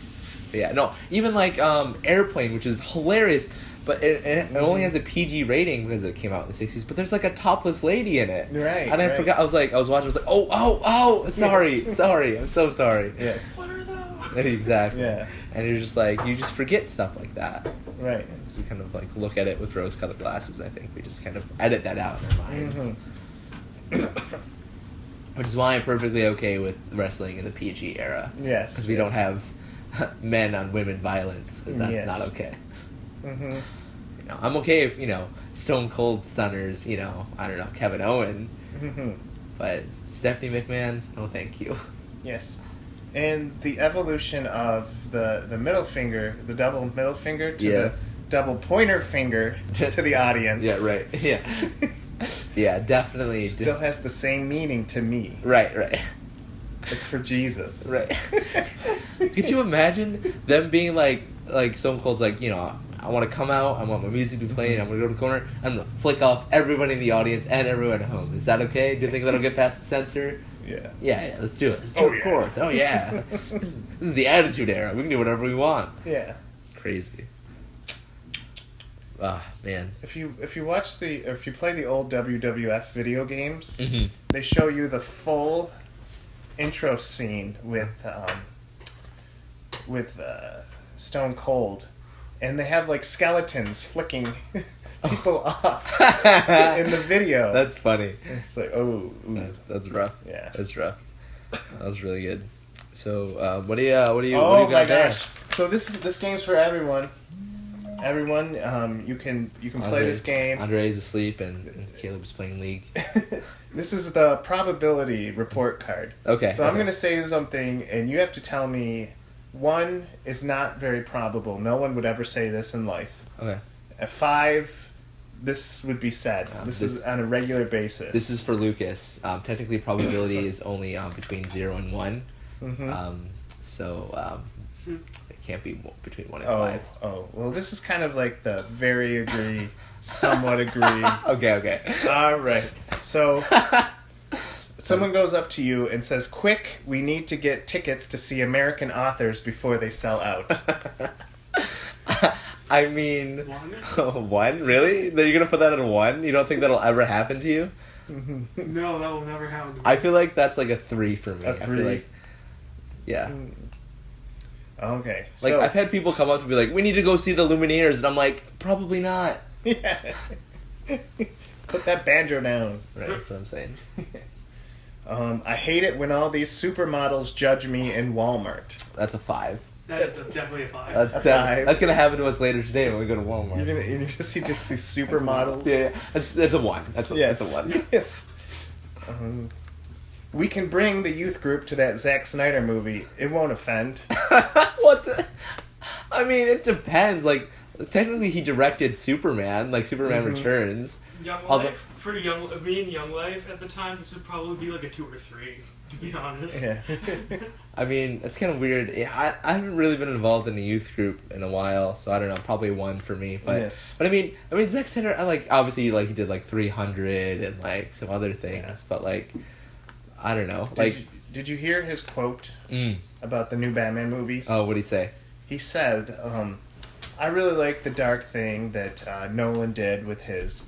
But yeah. No. Even like Airplane, which is hilarious, but it only has a PG rating because it came out in the '60s. But there's like a topless lady in it. Right, And I right. forgot. I was watching. I was like, oh, sorry, Yes. sorry. I'm so sorry. Yes. What are those? Exactly. Yeah. And you're just like, you just forget stuff like that. Right. So we kind of like look at it with rose-colored glasses. I think we just kind of edit that out in our minds, which is why I'm perfectly okay with wrestling in the PG era. Yes. Because we don't have men on women violence, because that's Yes. not okay. Mm-hmm. You know, I'm okay if Stone Cold Stunners. I don't know, Kevin Owen, Mm-hmm. but Stephanie McMahon, no, thank you. Yes. And the evolution of the middle finger, the double middle finger to Yeah. the double pointer finger to the audience. Yeah, right. Yeah, yeah, definitely. Still has the same meaning to me. Right. It's for Jesus. Right. Could you imagine them being like Stone Cold's like, I want to come out, I want my music to be playing, I'm going to go to the corner, I'm going to flick off everybody in the audience and everyone at home. Is that okay? Do you think that'll get past the censor? Yeah. Yeah, let's do it. Let's do it, of course. Oh, yeah. This is the Attitude Era. We can do whatever we want. Yeah. Crazy. Ah, man. If you play the old WWF video games, Mhm. they show you the full intro scene with Stone Cold, and they have like skeletons flicking people off in the video. That's funny. It's like, oh, ooh. That's rough. Yeah. That's rough. That was really good. So, what do you Oh got my there? gosh! So this game's for everyone. Everyone, you can play this game. Andre's asleep and Caleb's playing League. This is the probability report card. Okay. So I'm okay. going to say something, and you have to tell me 1 is not very probable. No one would ever say this in life. Okay. At 5, this would be said. This is on a regular basis. This is for Lucas. Technically, probability is only between 0 and 1. Mm-hmm. So it can't be between 1 and Oh, 5. well, this is kind of like the very agree, somewhat agree. Okay. All right. So, someone goes up to you and says, "Quick, we need to get tickets to see American authors before they sell out." I mean, One? one? Really? You're gonna put that at a 1? You don't think that'll ever happen to you? No, that will never happen to me. I feel like that's like a 3 for me. A I 3? feel like, yeah. Okay. Like, So, I've had people come up to be like, we need to go see the Lumineers, and I'm like, probably not. yeah. Put that banjo down. Right, that's what I'm saying. I hate it when all these supermodels judge me in Walmart. That's a 5. That is definitely a 5. That's A 5. That's gonna happen to us later today when we go to Walmart. You're gonna see just these supermodels. Yeah, that's a 1. That's a 1. Yes. We can bring the youth group to that Zack Snyder movie. It won't offend. What the? I mean, it depends. Like, technically, he directed Superman, like Superman Returns. Young Although- Life, for me and Young Life at the time, this would probably be like a 2 or 3, to be honest. Yeah. I mean, it's kind of weird. Yeah, I haven't really been involved in a youth group in a while, so I don't know. Probably 1 for me. But Yes. but I mean, Zack Snyder. I like obviously like he did like 300 and like some other things, Yeah. but like I don't know. Did you hear his quote Mm. about the new Batman movies? Oh, what'd he say? He said, I really like the dark thing that Nolan did with his,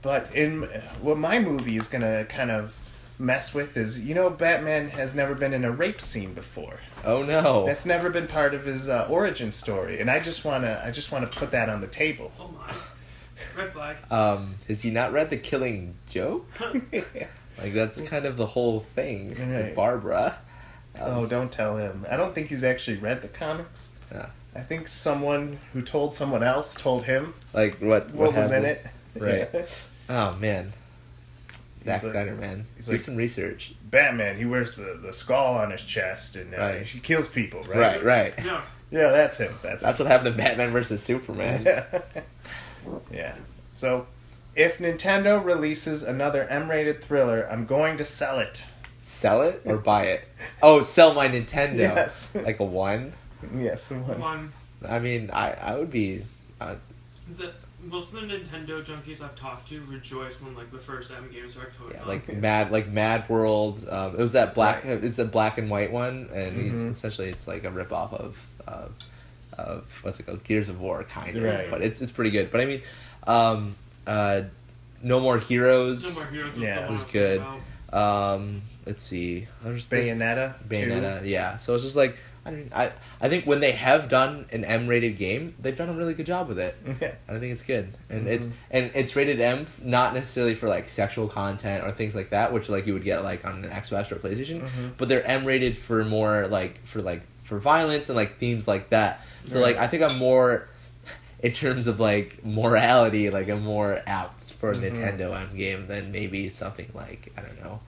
but in what my movie is going to kind of mess with is, Batman has never been in a rape scene before. Oh no. That's never been part of his origin story, and I just want to put that on the table. Oh my. Red flag. Has he not read The Killing Joke? Like, that's kind of the whole thing Right. with Barbara. Oh, don't tell him. I don't think he's actually read the comics. Yeah. I think someone who told someone else told him Like, what what was in happened? it. Right. Yeah. Oh, man. Zack like- Snyder, man. he's Do like- some research. Batman, he wears the skull on his chest, and Right. he kills people, right? Right. Yeah. Yeah, that's him. That's That's what happened in Batman versus Superman. yeah. So, if Nintendo releases another M-rated thriller, I'm going to sell it. Sell it or buy it? Oh, sell my Nintendo. Yes. Like a 1? Yes. One. I mean, I would be... Most of the Nintendo junkies I've talked to rejoice when like the first M games are coded Yeah, on. like Mad World. It was that black. Right. It's the black and white one, and he's Mhm. essentially it's like a rip off of what's it called, Gears of War, kind of. Right. But it's pretty good. But I mean, No More Heroes. No More Heroes Yeah, was the it one was I was thinking good. about. Let's see. There's Bayonetta. Bayonetta. Yeah. So it's just like I think when they have done an M-rated game, they've done a really good job with it. 2. Yeah. I think it's good, and it's rated M, not necessarily for like sexual content or things like that, which like you would get like on an Xbox or PlayStation, but they're M rated for more for violence and like themes like that. So like I think I'm more in terms of like morality, like I'm more apt for a Nintendo M game than maybe something like I don't know,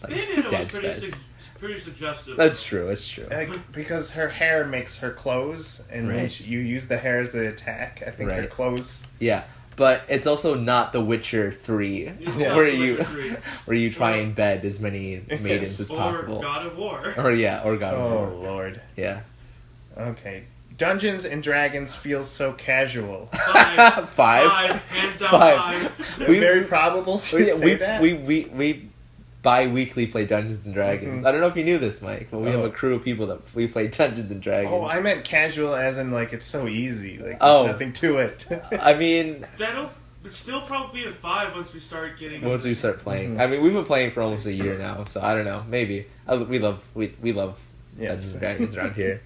like Bayonetta Dead was Space. pretty suggestive. That's true. It's true. Because her hair makes her clothes, and when Right. you use the hair as the attack, I think her Right. clothes... Yeah, but it's also not The Witcher 3, It's Yeah. not where The you Witcher 3. where you try and bed as many maidens as Or possible. God of War. Or God of Oh, War. Lord. Yeah. Okay. Dungeons and Dragons feels so casual. 5. 5. Hands down 5. 5. Very probable should say that. We bi-weekly play Dungeons and Dragons. I don't know if you knew this, Mike, but we have Oh. a crew of people that we play Dungeons and Dragons. Oh, I meant casual as in, like, it's so easy. Like, there's Oh. nothing to it. I mean, That'll still probably be a 5 once we start getting. once we start playing. I mean, we've been playing for almost a year now, so I don't know. Maybe. We love Yes. Dungeons and Dragons around here.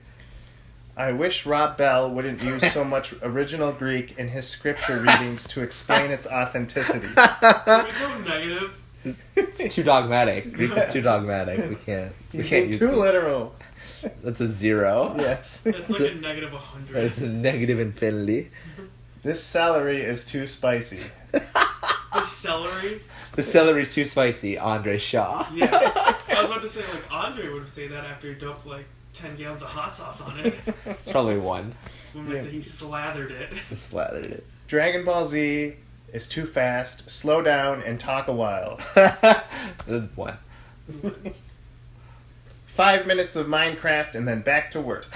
I wish Rob Bell wouldn't use so much original Greek in his scripture readings to explain its authenticity. Can we go negative? It's too dogmatic. Greek is too dogmatic. We can't He's being use too Greek. literal. That's a 0. Yes. It's like a negative 100. It's a negative infinity. This celery is too spicy. The celery. The celery's too spicy, Andre Shaw. Yeah. I was about to say, like, Andre would have said that after he dumped, like, 10 gallons of hot sauce on it. It's probably 1. When Yeah. he slathered it. Slathered it. Dragon Ball Z is too fast. Slow down and talk a while. 1. 5 minutes of Minecraft and then back to work.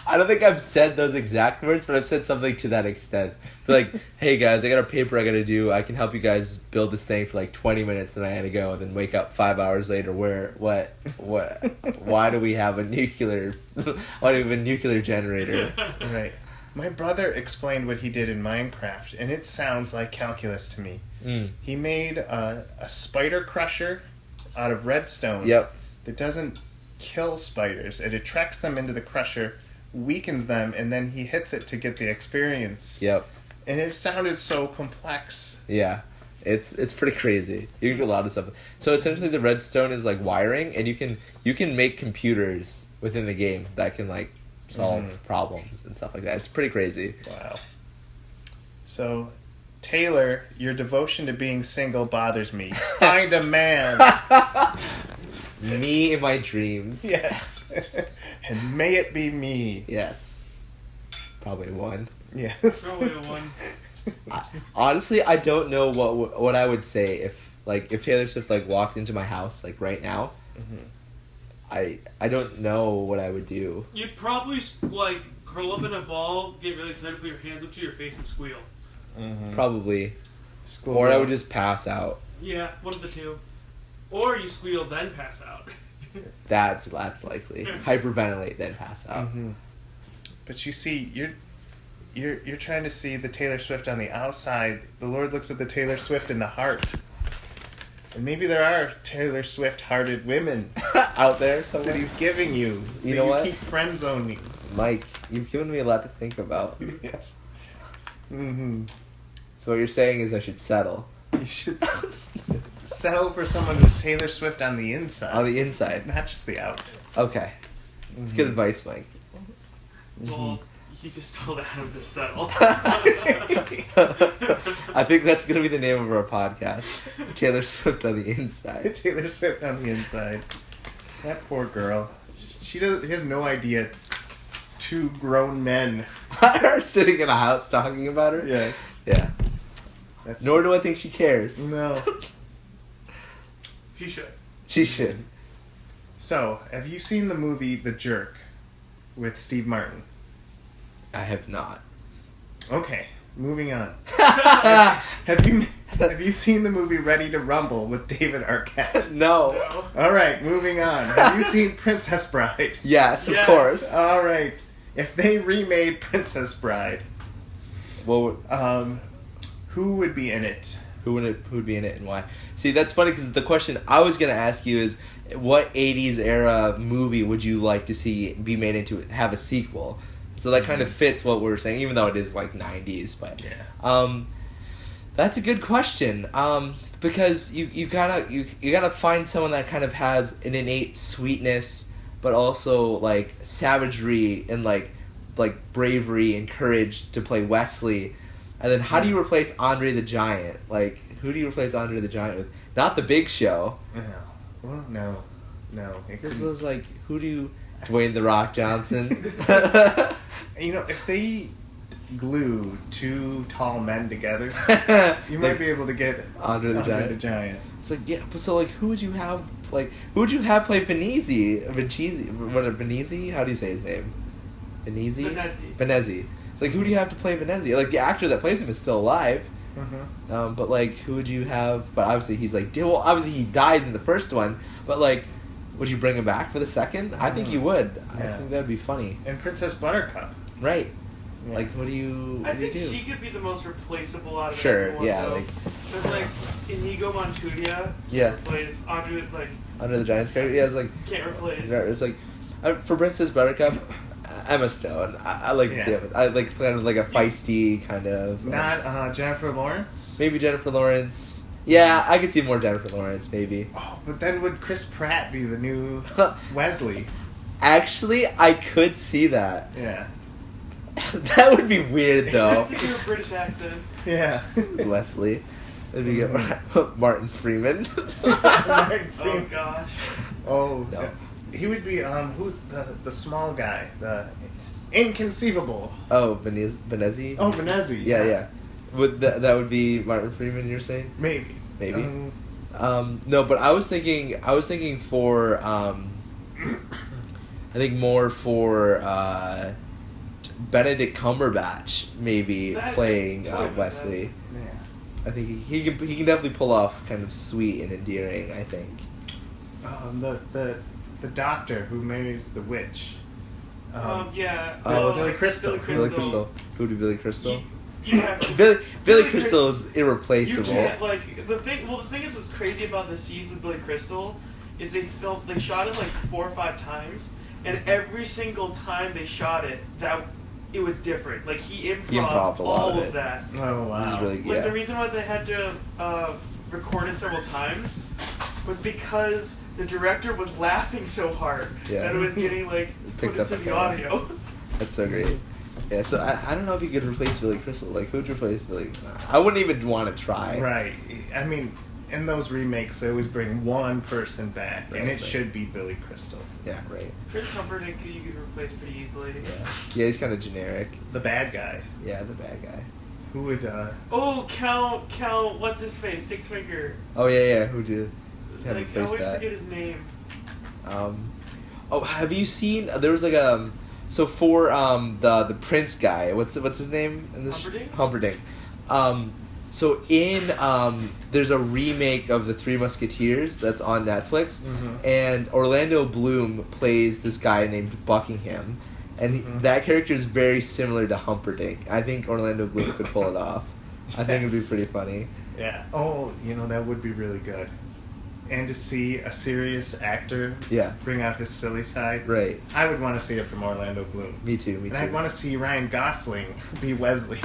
I don't think I've said those exact words, but I've said something to that extent. Like, hey guys, I got a paper I gotta do. I can help you guys build this thing for like 20 minutes, then I had to go, and then wake up 5 hours later. What? Why do we have a nuclear? Why do we have a nuclear generator? Right. My brother explained what he did in Minecraft, and it sounds like calculus to me. He made a spider crusher out of redstone. Yep. That doesn't kill spiders. It attracts them into the crusher, weakens them, and then he hits it to get the experience. Yep. And it sounded so complex. Yeah. It's pretty crazy. You can do a lot of stuff. So essentially the redstone is like wiring, and you can make computers within the game that can like solve problems and stuff like that. It's pretty crazy. Wow. So, Taylor, your devotion to being single bothers me. Find a man. Me in my dreams. Yes. And may it be me. Yes. Probably one. Yes. Probably a one. Honestly, I don't know what I would say if Taylor Swift like walked into my house like right now. I don't know what I would do. You'd probably like curl up in a ball, get really excited, put your hands up to your face, and squeal. Probably. Or I would just pass out. Yeah, one of the two. Or you squeal then pass out. That's likely. Hyperventilate then pass out. But you see, you're trying to see the Taylor Swift on the outside. The Lord looks at the Taylor Swift in the heart. And maybe there are Taylor Swift-hearted women out there somewhere. that he's giving you. You know what? Keep friend zoning. Mike, you've given me a lot to think about. Yes. So what you're saying is I should settle. You should settle for someone who's Taylor Swift on the inside. On the inside. Not just the out. Okay. It's good advice, Mike. Well, you just told Adam to settle. I think that's going to be the name of our podcast. Taylor Swift on the inside. Taylor Swift on the inside. That poor girl. She has no idea. Two grown men are sitting in a house talking about her? Yes. Yeah. That's Nor do I think she cares. No. She should. She should. So, have you seen the movie The Jerk with Steve Martin? I have not. Okay, moving on. Have you seen the movie Ready to Rumble with David Arquette? No. No. All right, moving on. Have you seen Princess Bride? Yes, of Yes. course. All right. If they remade Princess Bride, Well, who would be in it? who would be in it and why? See, that's funny because the question I was going to ask you is, what 80s era movie would you like to see be made into have a sequel? So that kind of fits what we're saying, even though it is like 90s. But Yeah. That's a good question. Because you gotta find someone that kind of has an innate sweetness, but also like savagery and like bravery and courage to play Wesley. And then how do you replace Andre the Giant? Like, who do you replace Andre the Giant with? Not the Big Show. No. Well, no. It This couldn't- is like, who do you... Dwayne The Rock Johnson. You know, if they glue two tall men together, you might be able to get Andre the Giant. It's like, yeah, but so like, who would you have play Venezi? Venezi? How do you say his name? Venezi. It's like, who do you have to play Venezi? Like, the actor that plays him is still alive. But like, who would you have? But obviously he's like, well, obviously he dies in the first one, but like, would you bring him back for the second? I think you would. Yeah. I think that'd be funny. And Princess Buttercup. Right. Yeah. Like, what do you I think do? she could be the most replaceable out of Sure, everyone. yeah, though. like- But like Inigo Montoya Yeah. plays Andre, like Under the Giant's character? Yeah, it's like, can't replace. it's like, for Princess Buttercup, Emma Stone. I like to see it. I like kind of like a feisty kind of. Not Jennifer Lawrence? Maybe Jennifer Lawrence. Yeah, I could see more Jennifer Lawrence, maybe. Oh, but then would Chris Pratt be the new Wesley? Actually, I could see that. Yeah. That would be weird, I though. think do a British accent. Yeah. Wesley. That'd be good. Martin Freeman. Martin Oh Freeman. gosh. Oh, No. He would be the small guy, the inconceivable. Oh, Venezi? Oh, Venezi. Yeah. Would that would be Martin Freeman, you're saying? Maybe. Maybe. No, but I was thinking for I think more for Benedict Cumberbatch maybe That- playing totally Wesley. Yeah. I think he can definitely pull off kind of sweet and endearing. I think. The doctor who marries the witch. Yeah. Billy Crystal. Billy Crystal. Who do Billy Crystal? You have to, Billy Crystal is You irreplaceable. can't the thing is what's crazy about the scenes with Billy Crystal is they shot it like 4 or 5 times, and every single time they shot it, it was different. Like he improv'd a lot all of of it. that. Oh wow. This is really Like the yeah. reason why they had to record it several times was because the director was laughing so hard Yeah. that it was getting like put Picked up into the on audio. That's so great. Yeah, so I don't know if you could replace Billy Crystal. Like, who'd replace Billy? I wouldn't even want to try. Right. I mean, in those remakes, they always bring one person back, and it Right. should be Billy Crystal, Yeah, right. Chris Humperdinck you could replace pretty easily. Yeah, he's kind of generic. the bad guy. Yeah, the bad guy. Who would? Oh, Count, what's his face? Six Finger. Oh yeah, who'd you have I replaced always that? forget his name. Oh, have you seen? There was like so for the Prince guy. What's his name in this? Humperdinck? Humperdinck. So in there's a remake of the Three Musketeers that's on Netflix, and Orlando Bloom plays this guy named Buckingham, and that character is very similar to Humperdinck. I think Orlando Bloom could pull it off. I think it'd be pretty funny. Yeah. Oh, that would be really good. And to see a serious actor Yeah. bring out his silly side. Right. I would want to see it from Orlando Bloom. Me too. And I'd want to see Ryan Gosling be Wesley.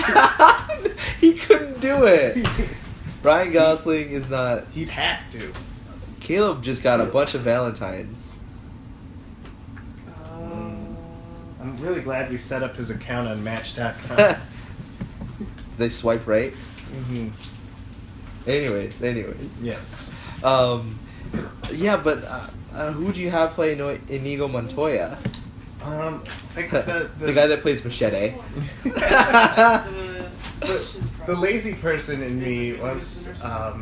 He couldn't do it. Ryan Gosling is not. He'd have to. Caleb just got a bunch of Valentines. I'm really glad we set up his account on Match.com. They swipe right. Mm-hmm. Anyways. Yes. Yeah, but who would you have play Inigo Montoya? The guy that plays Machete. The lazy person in me was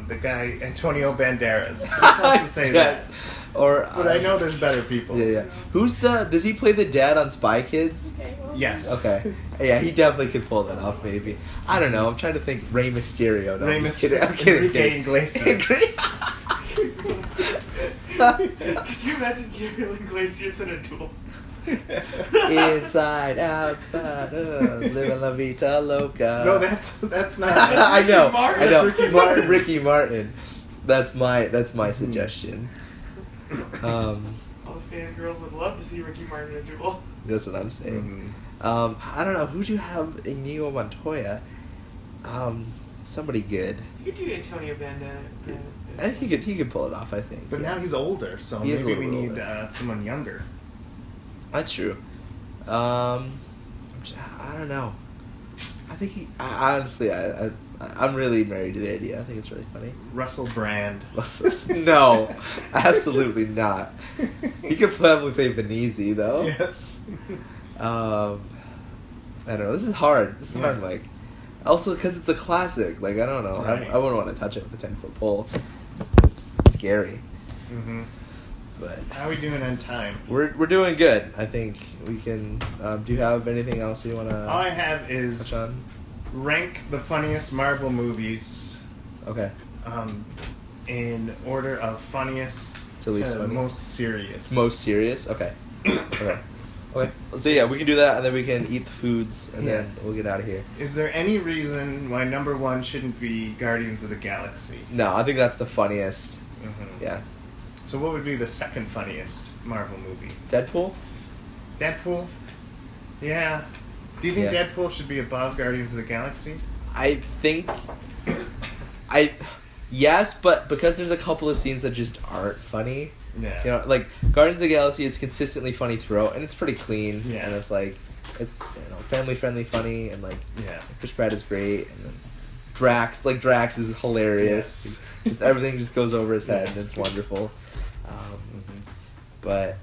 the guy Antonio Banderas. Just wants to say Yes. that. Or But I know there's better people. Yeah. Does he play the dad on Spy Kids? Yes. Okay. Yeah, he definitely could pull that off. Maybe. I don't know. I'm trying to think. Rey Mysterio. No, I'm just kidding. I'm kidding. Enrique Iglesias. Could you imagine Gabriel Iglesias in a duel? Inside, outside, living la vida loca. No, that's not. I know. Martin. I know. That's Ricky Martin. Ricky Martin. That's my suggestion. All the fangirls would love to see Ricky Martin in a duel. That's what I'm saying. Mhm. I don't know. Who'd you have Inigo Montoya? Somebody good. You could do Antonio Banderas. I think he could pull it off. I think. But yeah. now he's older, so He is a maybe we little need older. someone younger. That's true. I don't know. I think honestly, I'm really married to the idea. I think it's really funny. Russell Brand. No, absolutely not. He could probably play Benizi though. Yes. I don't know. This is hard. This is hard, Mike. Also, because it's a classic. Like I don't know. Right. I wouldn't want to touch it with a 10-foot pole. It's scary. Mm-hmm. But How are we doing on time? we're doing good. I think we can. Do you have anything else you want to? All I have is touch on? rank the funniest Marvel movies Okay. in order of funniest To least funny? most serious. Most serious? Okay. Okay. Okay. So yeah, we can do that, and then we can eat the foods, and then we'll get out of here. Is there any reason why number one shouldn't be Guardians of the Galaxy? No, I think that's the funniest. Mm-hmm. Yeah. So what would be the second funniest Marvel movie? Deadpool? Deadpool? Yeah. Do you think Yeah. Deadpool should be above Guardians of the Galaxy? I think. Yes, but because there's a couple of scenes that just aren't funny. Yeah. You know, like Guardians of the Galaxy is consistently funny throughout, and it's pretty clean. Yeah. And it's like, it's family friendly funny, and like Yeah. Chris Pratt is great, and then Drax is hilarious. Yes. Just everything just goes over his head, Yes. and it's wonderful. But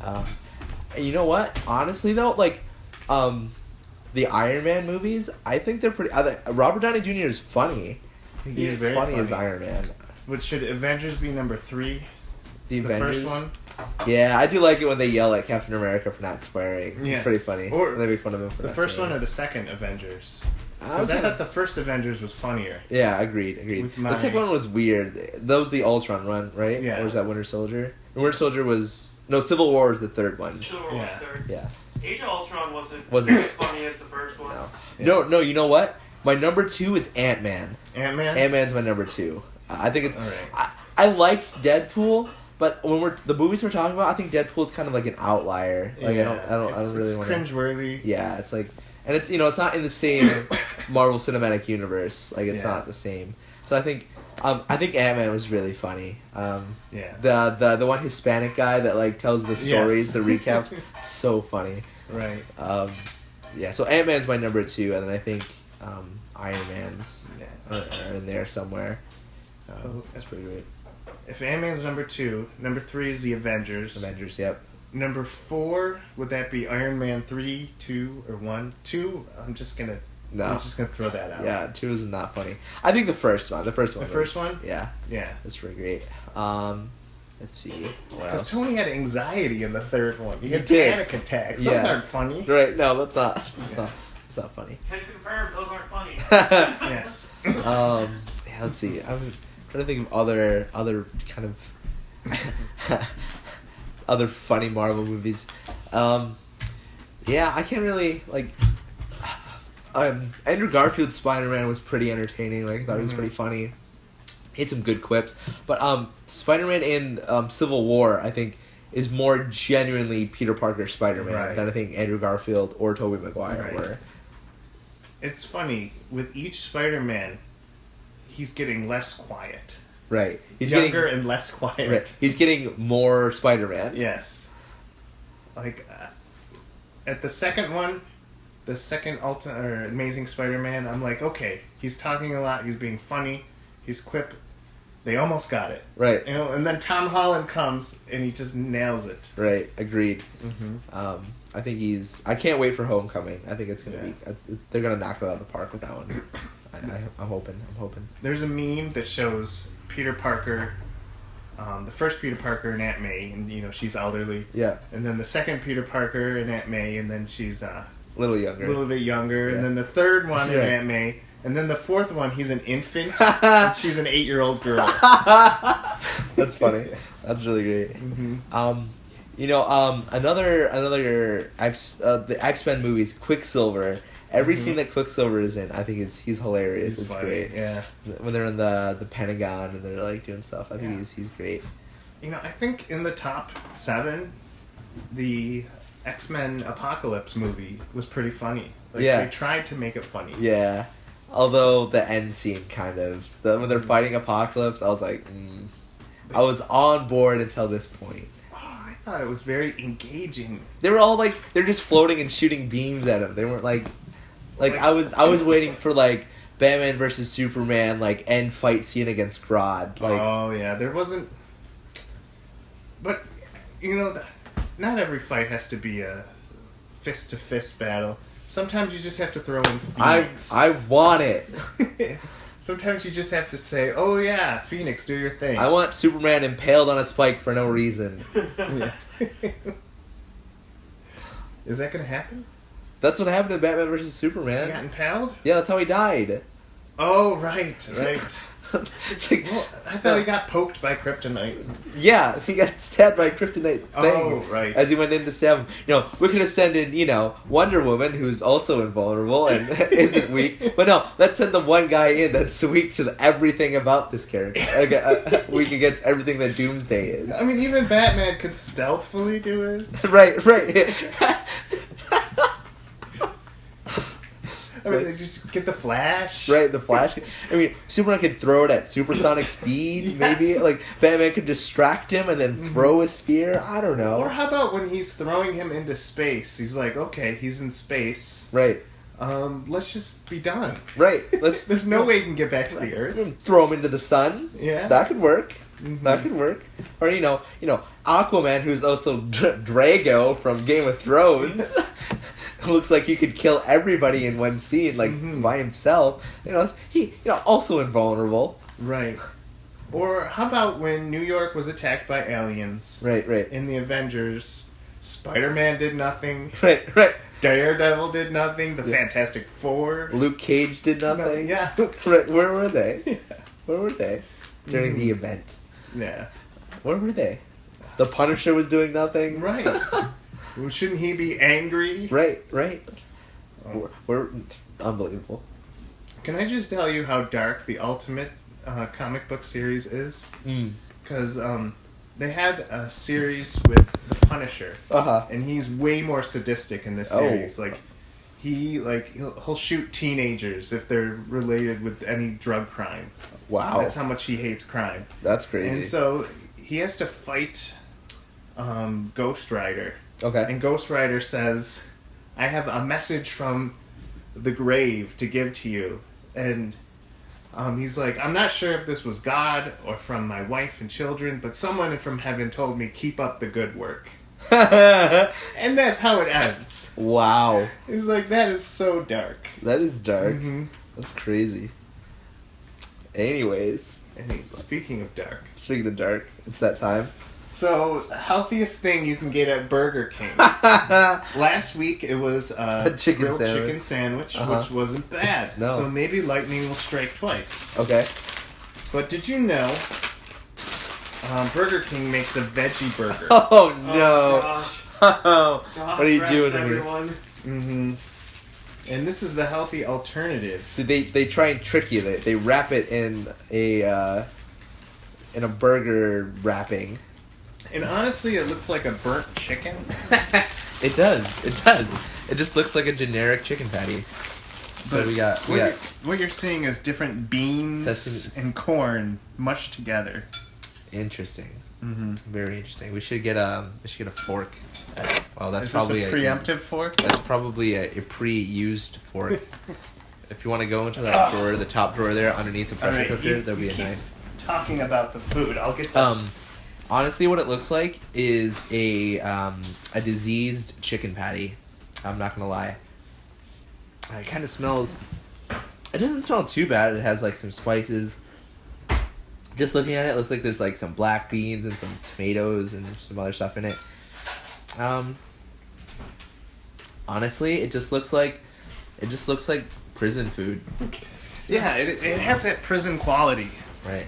you know what? Honestly, though, like the Iron Man movies, I think they're pretty. Robert Downey Jr. is funny. He's He's very funny as funny. Iron Man. But should Avengers be number 3? The The Avengers. first one? Yeah, I do like it when they yell at Captain America for not swearing. Yes. It's pretty funny. Or they make fun of him for The not first swearing. one or the second Avengers? I Because I kinda- thought the first Avengers was funnier. Yeah, agreed. With The second one was weird. That was the Ultron run, right? Yeah. Or was that Winter Soldier? Winter Soldier was... No, Civil War was the third one. Civil War was Yeah. third. Yeah. Age of Ultron wasn't Wasn't- as funny as the first one. No. Yeah. No, you know what? My number 2 is Ant-Man. Ant-Man? Ant-Man's my number 2. I think it's... All right. I liked Deadpool, but when the movies we're talking about, I think Deadpool's kind of like an outlier. Like I don't really want to... cringeworthy. Yeah, it's like... And it's, it's not in the same Marvel Cinematic Universe. Like, it's Yeah. not the same. So I think Ant-Man was really funny. Yeah. The one Hispanic guy that, like, tells the stories, Yes. the recaps, so funny. Right. Yeah, so Ant-Man's my number 2, and then I think Iron Man's Yeah. are in there somewhere. So That's pretty great. if Ant-Man's number 2, number 3 is the Avengers. Avengers, yep. Number 4, would that be Iron Man 3, 2, or 1? 2, I'm just gonna throw that out. Yeah, 2 is not funny. I think the first one. The first one. Yeah, Yeah. that's pretty great. Let's see. What Because else? Tony had anxiety in the third one. He had did. panic attacks. Yes. Those aren't funny. Right? No, that's not. That's Yeah. not. That's not funny. Can confirm those aren't funny. Yes. Yeah, let's see. I'm trying to think of other kind of other funny Marvel movies. Yeah, I can't really like. Andrew Garfield's Spider-Man was pretty entertaining. Like I thought he was pretty funny. He had some good quips, but Spider-Man in Civil War, I think, is more genuinely Peter Parker Spider-Man Right. than I think Andrew Garfield or Tobey Maguire Right. were. It's funny, with each Spider-Man, he's getting less quiet. Right. He's Younger getting and less quiet. right. He's getting more Spider-Man. Yes. Like, at the second one, the second Amazing Spider-Man, I'm like, okay, he's talking a lot, he's being funny, he's quip. They almost got it. Right. And then Tom Holland comes, and he just nails it. Right. Agreed. Mm-hmm. I think I can't wait for Homecoming. I think it's gonna Yeah. be. They're gonna knock it out of the park with that one. I'm hoping. There's a meme that shows Peter Parker, the first Peter Parker and Aunt May, and she's elderly. Yeah. And then the second Peter Parker and Aunt May, and then she's A little younger. a little bit younger. Yeah. And then the third one Right. and Aunt May, and then the fourth one he's an infant, and she's an 8-year-old girl. That's funny. That's really great. Mm-hmm. Another the X-Men movies, Quicksilver. Every scene that Quicksilver is in, I think he's hilarious. He's it's funny, great. Yeah. When they're in the Pentagon and they're like doing stuff, I think Yeah. he's great. I think in the top 7, the X-Men Apocalypse movie was pretty funny. Like, Yeah. They tried to make it funny. Yeah. Although the end scene kind of when they're fighting Apocalypse, I was like, I was on board until this point. Oh, I thought it was very engaging. They were all like they're just floating and shooting beams at him. They weren't like I was waiting for like Batman versus Superman like end fight scene against Grodd. Like Oh, yeah. There wasn't... But, not every fight has to be a fist-to-fist battle. Sometimes you just have to throw in Phoenix. I want it. Sometimes you just have to say, oh yeah, Phoenix, do your thing. I want Superman impaled on a spike for no reason. Yeah. Is that going to happen? That's what happened to Batman versus He Superman. got impaled? Yeah, that's how he died. Oh, right. It's like, Well, I thought he got poked by kryptonite. yeah, he got stabbed by a kryptonite thing Oh, right. as he went in to stab him. We could have sent in, Wonder Woman, who's also invulnerable and isn't weak. But no, let's send the one guy in that's weak to everything about this character. Weak against everything that Doomsday is. I mean, even Batman could stealthily do it. Right. I mean, they just get the Flash. Right, the Flash. I mean, Superman could throw it at supersonic speed, maybe. Yes. Like, Batman could distract him and then throw a spear. I don't know. Or how about when he's throwing him into space? He's like, okay, he's in space. Right, Let's just be done. right. Let's There's no way he can get back to the Earth. throw him into the sun. Yeah. That could work. Mhm. That could work. Or, Aquaman, who's also Drago from Game of Thrones. Looks like he could kill everybody in one scene, like, by himself. He, also invulnerable. Right. Or how about when New York was attacked by aliens? Right. In the Avengers, Spider-Man did nothing. Right. Daredevil did nothing. The Fantastic Four. Luke Cage did nothing. Yeah. Right. Where were they? Yeah. Where were they during the event? Yeah. Where were they? The Punisher was doing nothing. Right. Well, shouldn't he be angry? Right. Oh. We're unbelievable. Can I just tell you how dark the Ultimate comic book series is? Because they had a series with the Punisher, and he's way more sadistic in this series. Like he'll shoot teenagers if they're related with any drug crime. Wow, that's how much he hates crime. That's crazy. And so he has to fight Ghost Rider. Okay. And Ghost Rider says, "I have a message from the grave to give to you," and he's like, "I'm not sure if this was God or from my wife and children, but someone from heaven told me keep up the good work." And that's how it ends. Wow. He's like, that is so dark. That is dark. Mm-hmm. That's crazy. Anyways. Speaking of dark. Speaking of dark, it's that time. So, healthiest thing you can get at Burger King. Last week it was a grilled chicken sandwich, which wasn't bad. No. So maybe lightning will strike twice. Okay. But did you know Burger King makes a veggie burger? Oh no! Gosh. What are you doing to me? Everyone. Mm-hmm. And this is the healthy alternative. So they try and trick you. They wrap it in a burger wrapping. And honestly, it looks like a burnt chicken. It does. It just looks like a generic chicken patty. So we got what you're seeing is different beans Sesame. and corn mushed together. Interesting. Mm-hmm. Very interesting. We should get a fork. Well, that's Is probably this a preemptive fork? That's probably a pre-used fork. If you want to go into that drawer, the top drawer there, underneath the pressure cooker, there'll be a knife. Talking about the food, I'll get that. Honestly, what it looks like is a diseased chicken patty. I'm not gonna lie. It kind of smells. It doesn't smell too bad. It has like some spices. Just looking at it, it looks like there's like some black beans and some tomatoes and some other stuff in it. Honestly, it just looks like prison food. Yeah, it has that prison quality Right.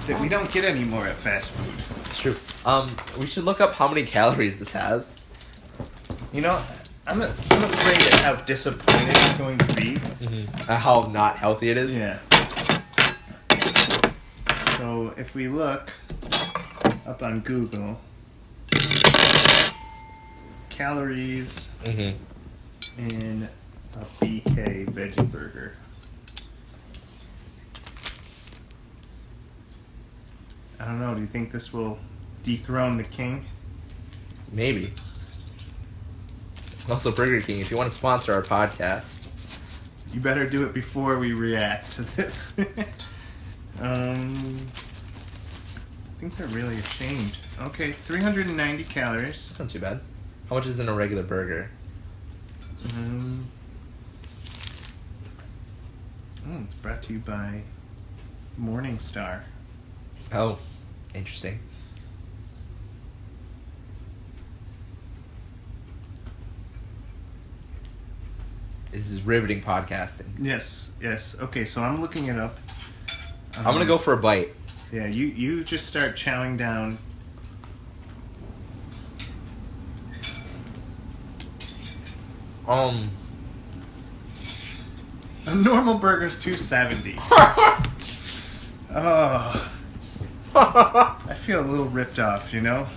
that we don't get anymore at fast food. It's true. We should look up how many calories this has. You know, I'm afraid at how disappointed it's going to be. How not healthy it is. Yeah. So if we look up on Google, calories in a BK veggie burger. I don't know. Do you think this will dethrone the king? Maybe. Also, Burger King, if you want to sponsor our podcast. You better do it before we react to this. I think they're really ashamed. Okay, 390 calories. Not too bad. How much is in a regular burger? It's brought to you by Morningstar. Oh, interesting. This is riveting podcasting. Yes. Okay, so I'm looking it up. I'm gonna go for a bite. Yeah, you just start chowing down. A normal burger's $2.70. Oh, I feel a little ripped off, you know?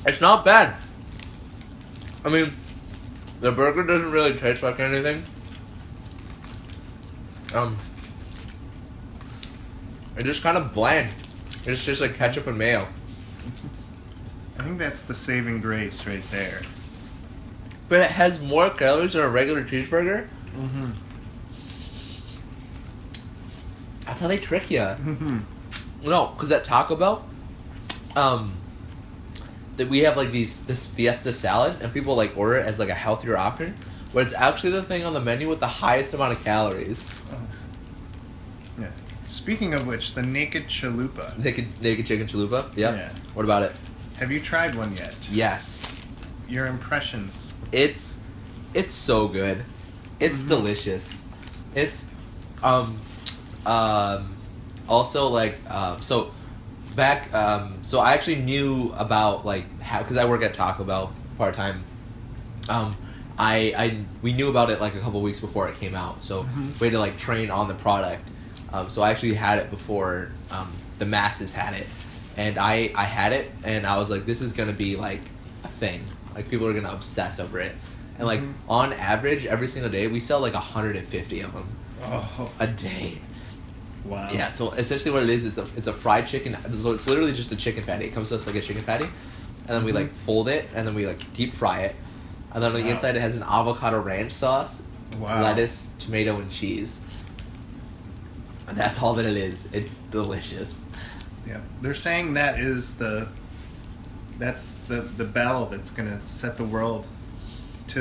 It's not bad. I mean, the burger doesn't really taste like anything. It's just kind of bland. It's just like ketchup and mayo. I think that's the saving grace right there. But it has more calories than a regular cheeseburger? That's how they trick you. No, because at Taco Bell, that we have like this Fiesta salad, and people like order it as like a healthier option, but it's actually the thing on the menu with the highest amount of calories. Yeah. Speaking of which, the naked chalupa. Naked chicken chalupa. Yep. Yeah. What about it? Have you tried one yet? Yes. Your impressions. It's so good. It's delicious. It's also like so back so I actually knew about like how, because I work at Taco Bell part-time. We knew about it like a couple weeks before it came out, so we had to like train on the product. So I actually had it before the masses had it, and I had it, and I was like, this is gonna be like a thing. Like people are gonna obsess over it, and like on average, every single day we sell like 150 of them a day. Wow. Yeah. So essentially, what it is, it's a fried chicken. So it's literally just a chicken patty. It comes to us like a chicken patty, and then we like fold it, and then we like deep fry it, and then on the inside it has an avocado ranch sauce, lettuce, tomato, and cheese. And that's all that it is. It's delicious. Yeah, they're saying that's the bell that's gonna set the world to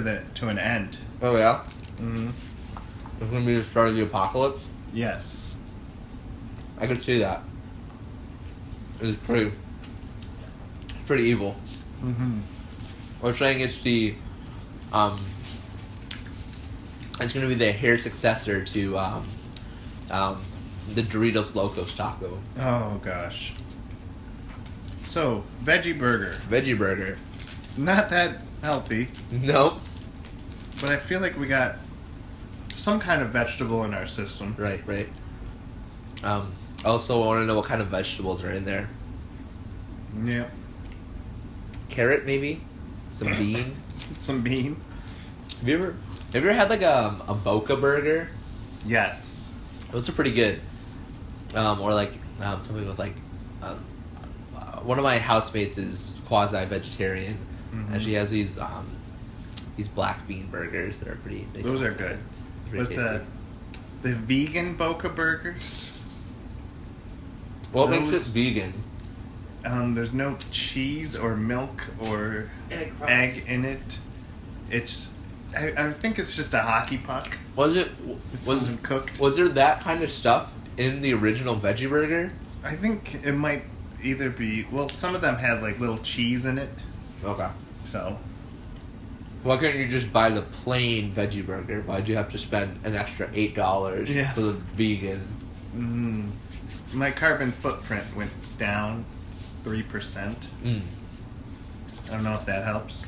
an end. Oh yeah. Mm-hmm. It's gonna be the start of the apocalypse. Yes. I could see that. It's pretty evil. Mm-hmm. We're saying it's the it's gonna be the hair successor to the Doritos Locos Taco. Oh gosh. So veggie burger, not that healthy, Nope. but I feel like we got some kind of vegetable in our system. Right. Also, I want to know what kind of vegetables are in there. Yep. Carrot, maybe. Some bean. Some bean. Have you ever had like a Boca burger? Yes. Those are pretty good. Or like something with like one of my housemates is quasi-vegetarian, and she has these black bean burgers that are pretty. Those are good. Pretty But tasty. the vegan Boca burgers. What makes it vegan? There's no cheese or milk or egg in it. It's. I think it's just a hockey puck. Wasn't cooked? Was there that kind of stuff in the original veggie burger? I think it might either be. Well, some of them had like little cheese in it. Okay. So. Why couldn't you just buy the plain veggie burger? Why'd you have to spend an extra $8 Yes. for the vegan? My carbon footprint went down 3%. I don't know if that helps.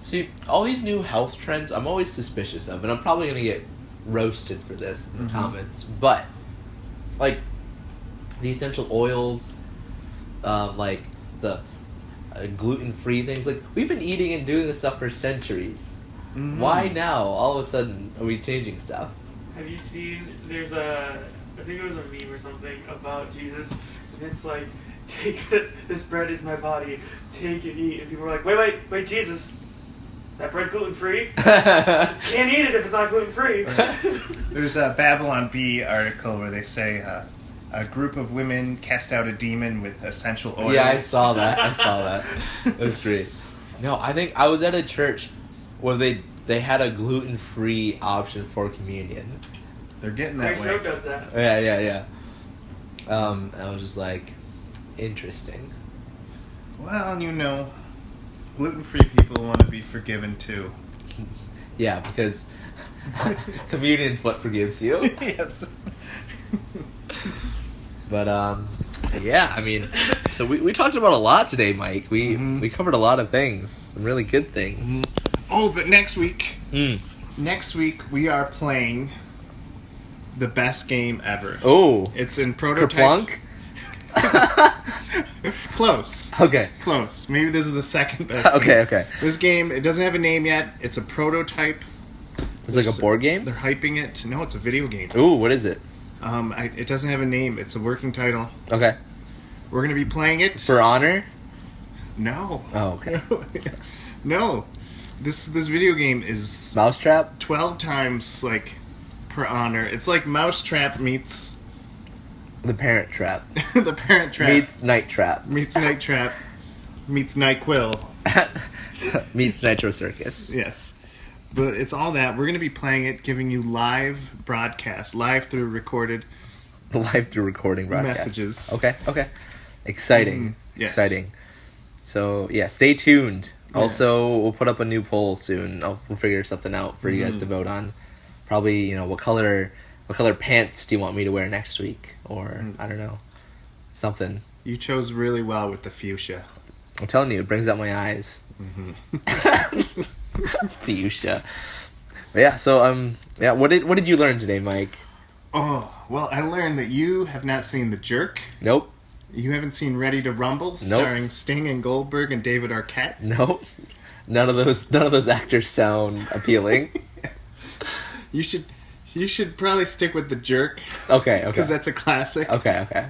See, all these new health trends, I'm always suspicious of, and I'm probably going to get roasted for this in the comments, but, like, the essential oils, like, the gluten-free things, like, we've been eating and doing this stuff for centuries. Why now, all of a sudden, are we changing stuff? Have you seen, I think it was a meme or something about Jesus, and it's like, this bread is my body, take and eat, and people are like, wait, Jesus, is that bread gluten-free? Just can't eat it if it's not gluten-free. There's a Babylon Bee article where they say a group of women cast out a demon with essential oils. Yeah, I saw that. It was great. No, I think I was at a church where they had a gluten-free option for communion. They're getting that Grace way. Road does that. Yeah. I was just like, interesting. Well, gluten-free people want to be forgiven too. Yeah, because communion's what forgives you. Yes. But yeah, I mean, so we talked about a lot today, Mike. We covered a lot of things, some really good things. Oh, but next week we are playing the best game ever. Oh, It's in prototype. Kerplunk? Close. Okay. Close. Maybe this is the second best. Okay. This game, it doesn't have a name yet. It's a prototype. It's like a board game? They're hyping it. No, it's a video game. Ooh, what is it? It doesn't have a name. It's a working title. Okay. We're gonna be playing it. For honor? No. Oh, okay. No. This video game is Mousetrap? 12 times like per honor. It's like Mousetrap meets The Parent Trap. the Parent Trap Meets Night Trap. meets Night Trap meets NyQuil. Meets Nitro Circus. Yes. But it's all that. We're going to be playing it, giving you live broadcast, live through recorded live through recording broadcast. Messages. Okay. Exciting. Yes. Exciting. So yeah, stay tuned. Yeah. Also, we'll put up a new poll soon. We'll figure something out for you guys to vote on. Probably, what color pants do you want me to wear next week? Or I don't know, something. You chose really well with the fuchsia. I'm telling you, it brings out my eyes. Fuchsia. But yeah. So what did you learn today, Mike? Oh, well, I learned that you have not seen The Jerk. Nope. You haven't seen Ready to Rumble, starring Sting and Goldberg and David Arquette. Nope. None of those actors sound appealing. You should probably stick with The Jerk. Okay. Because that's a classic. Okay.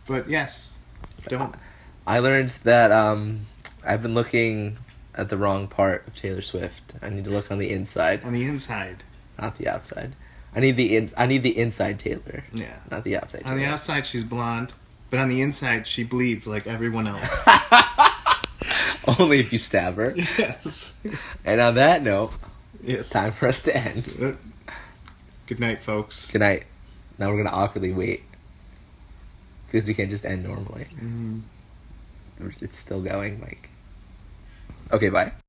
But yes, don't. I learned that I've been looking at the wrong part of Taylor Swift. I need to look on the inside, On the inside. not the outside. I need the inside Taylor, Yeah. not the outside Taylor. On the outside, she's blonde. But on the inside, she bleeds like everyone else. Only if you stab her. Yes. And on that note, Yes. it's time for us to end. Good night, folks. Good night. Now we're gonna awkwardly wait because we can't just end normally. It's still going, Mike. Okay, bye.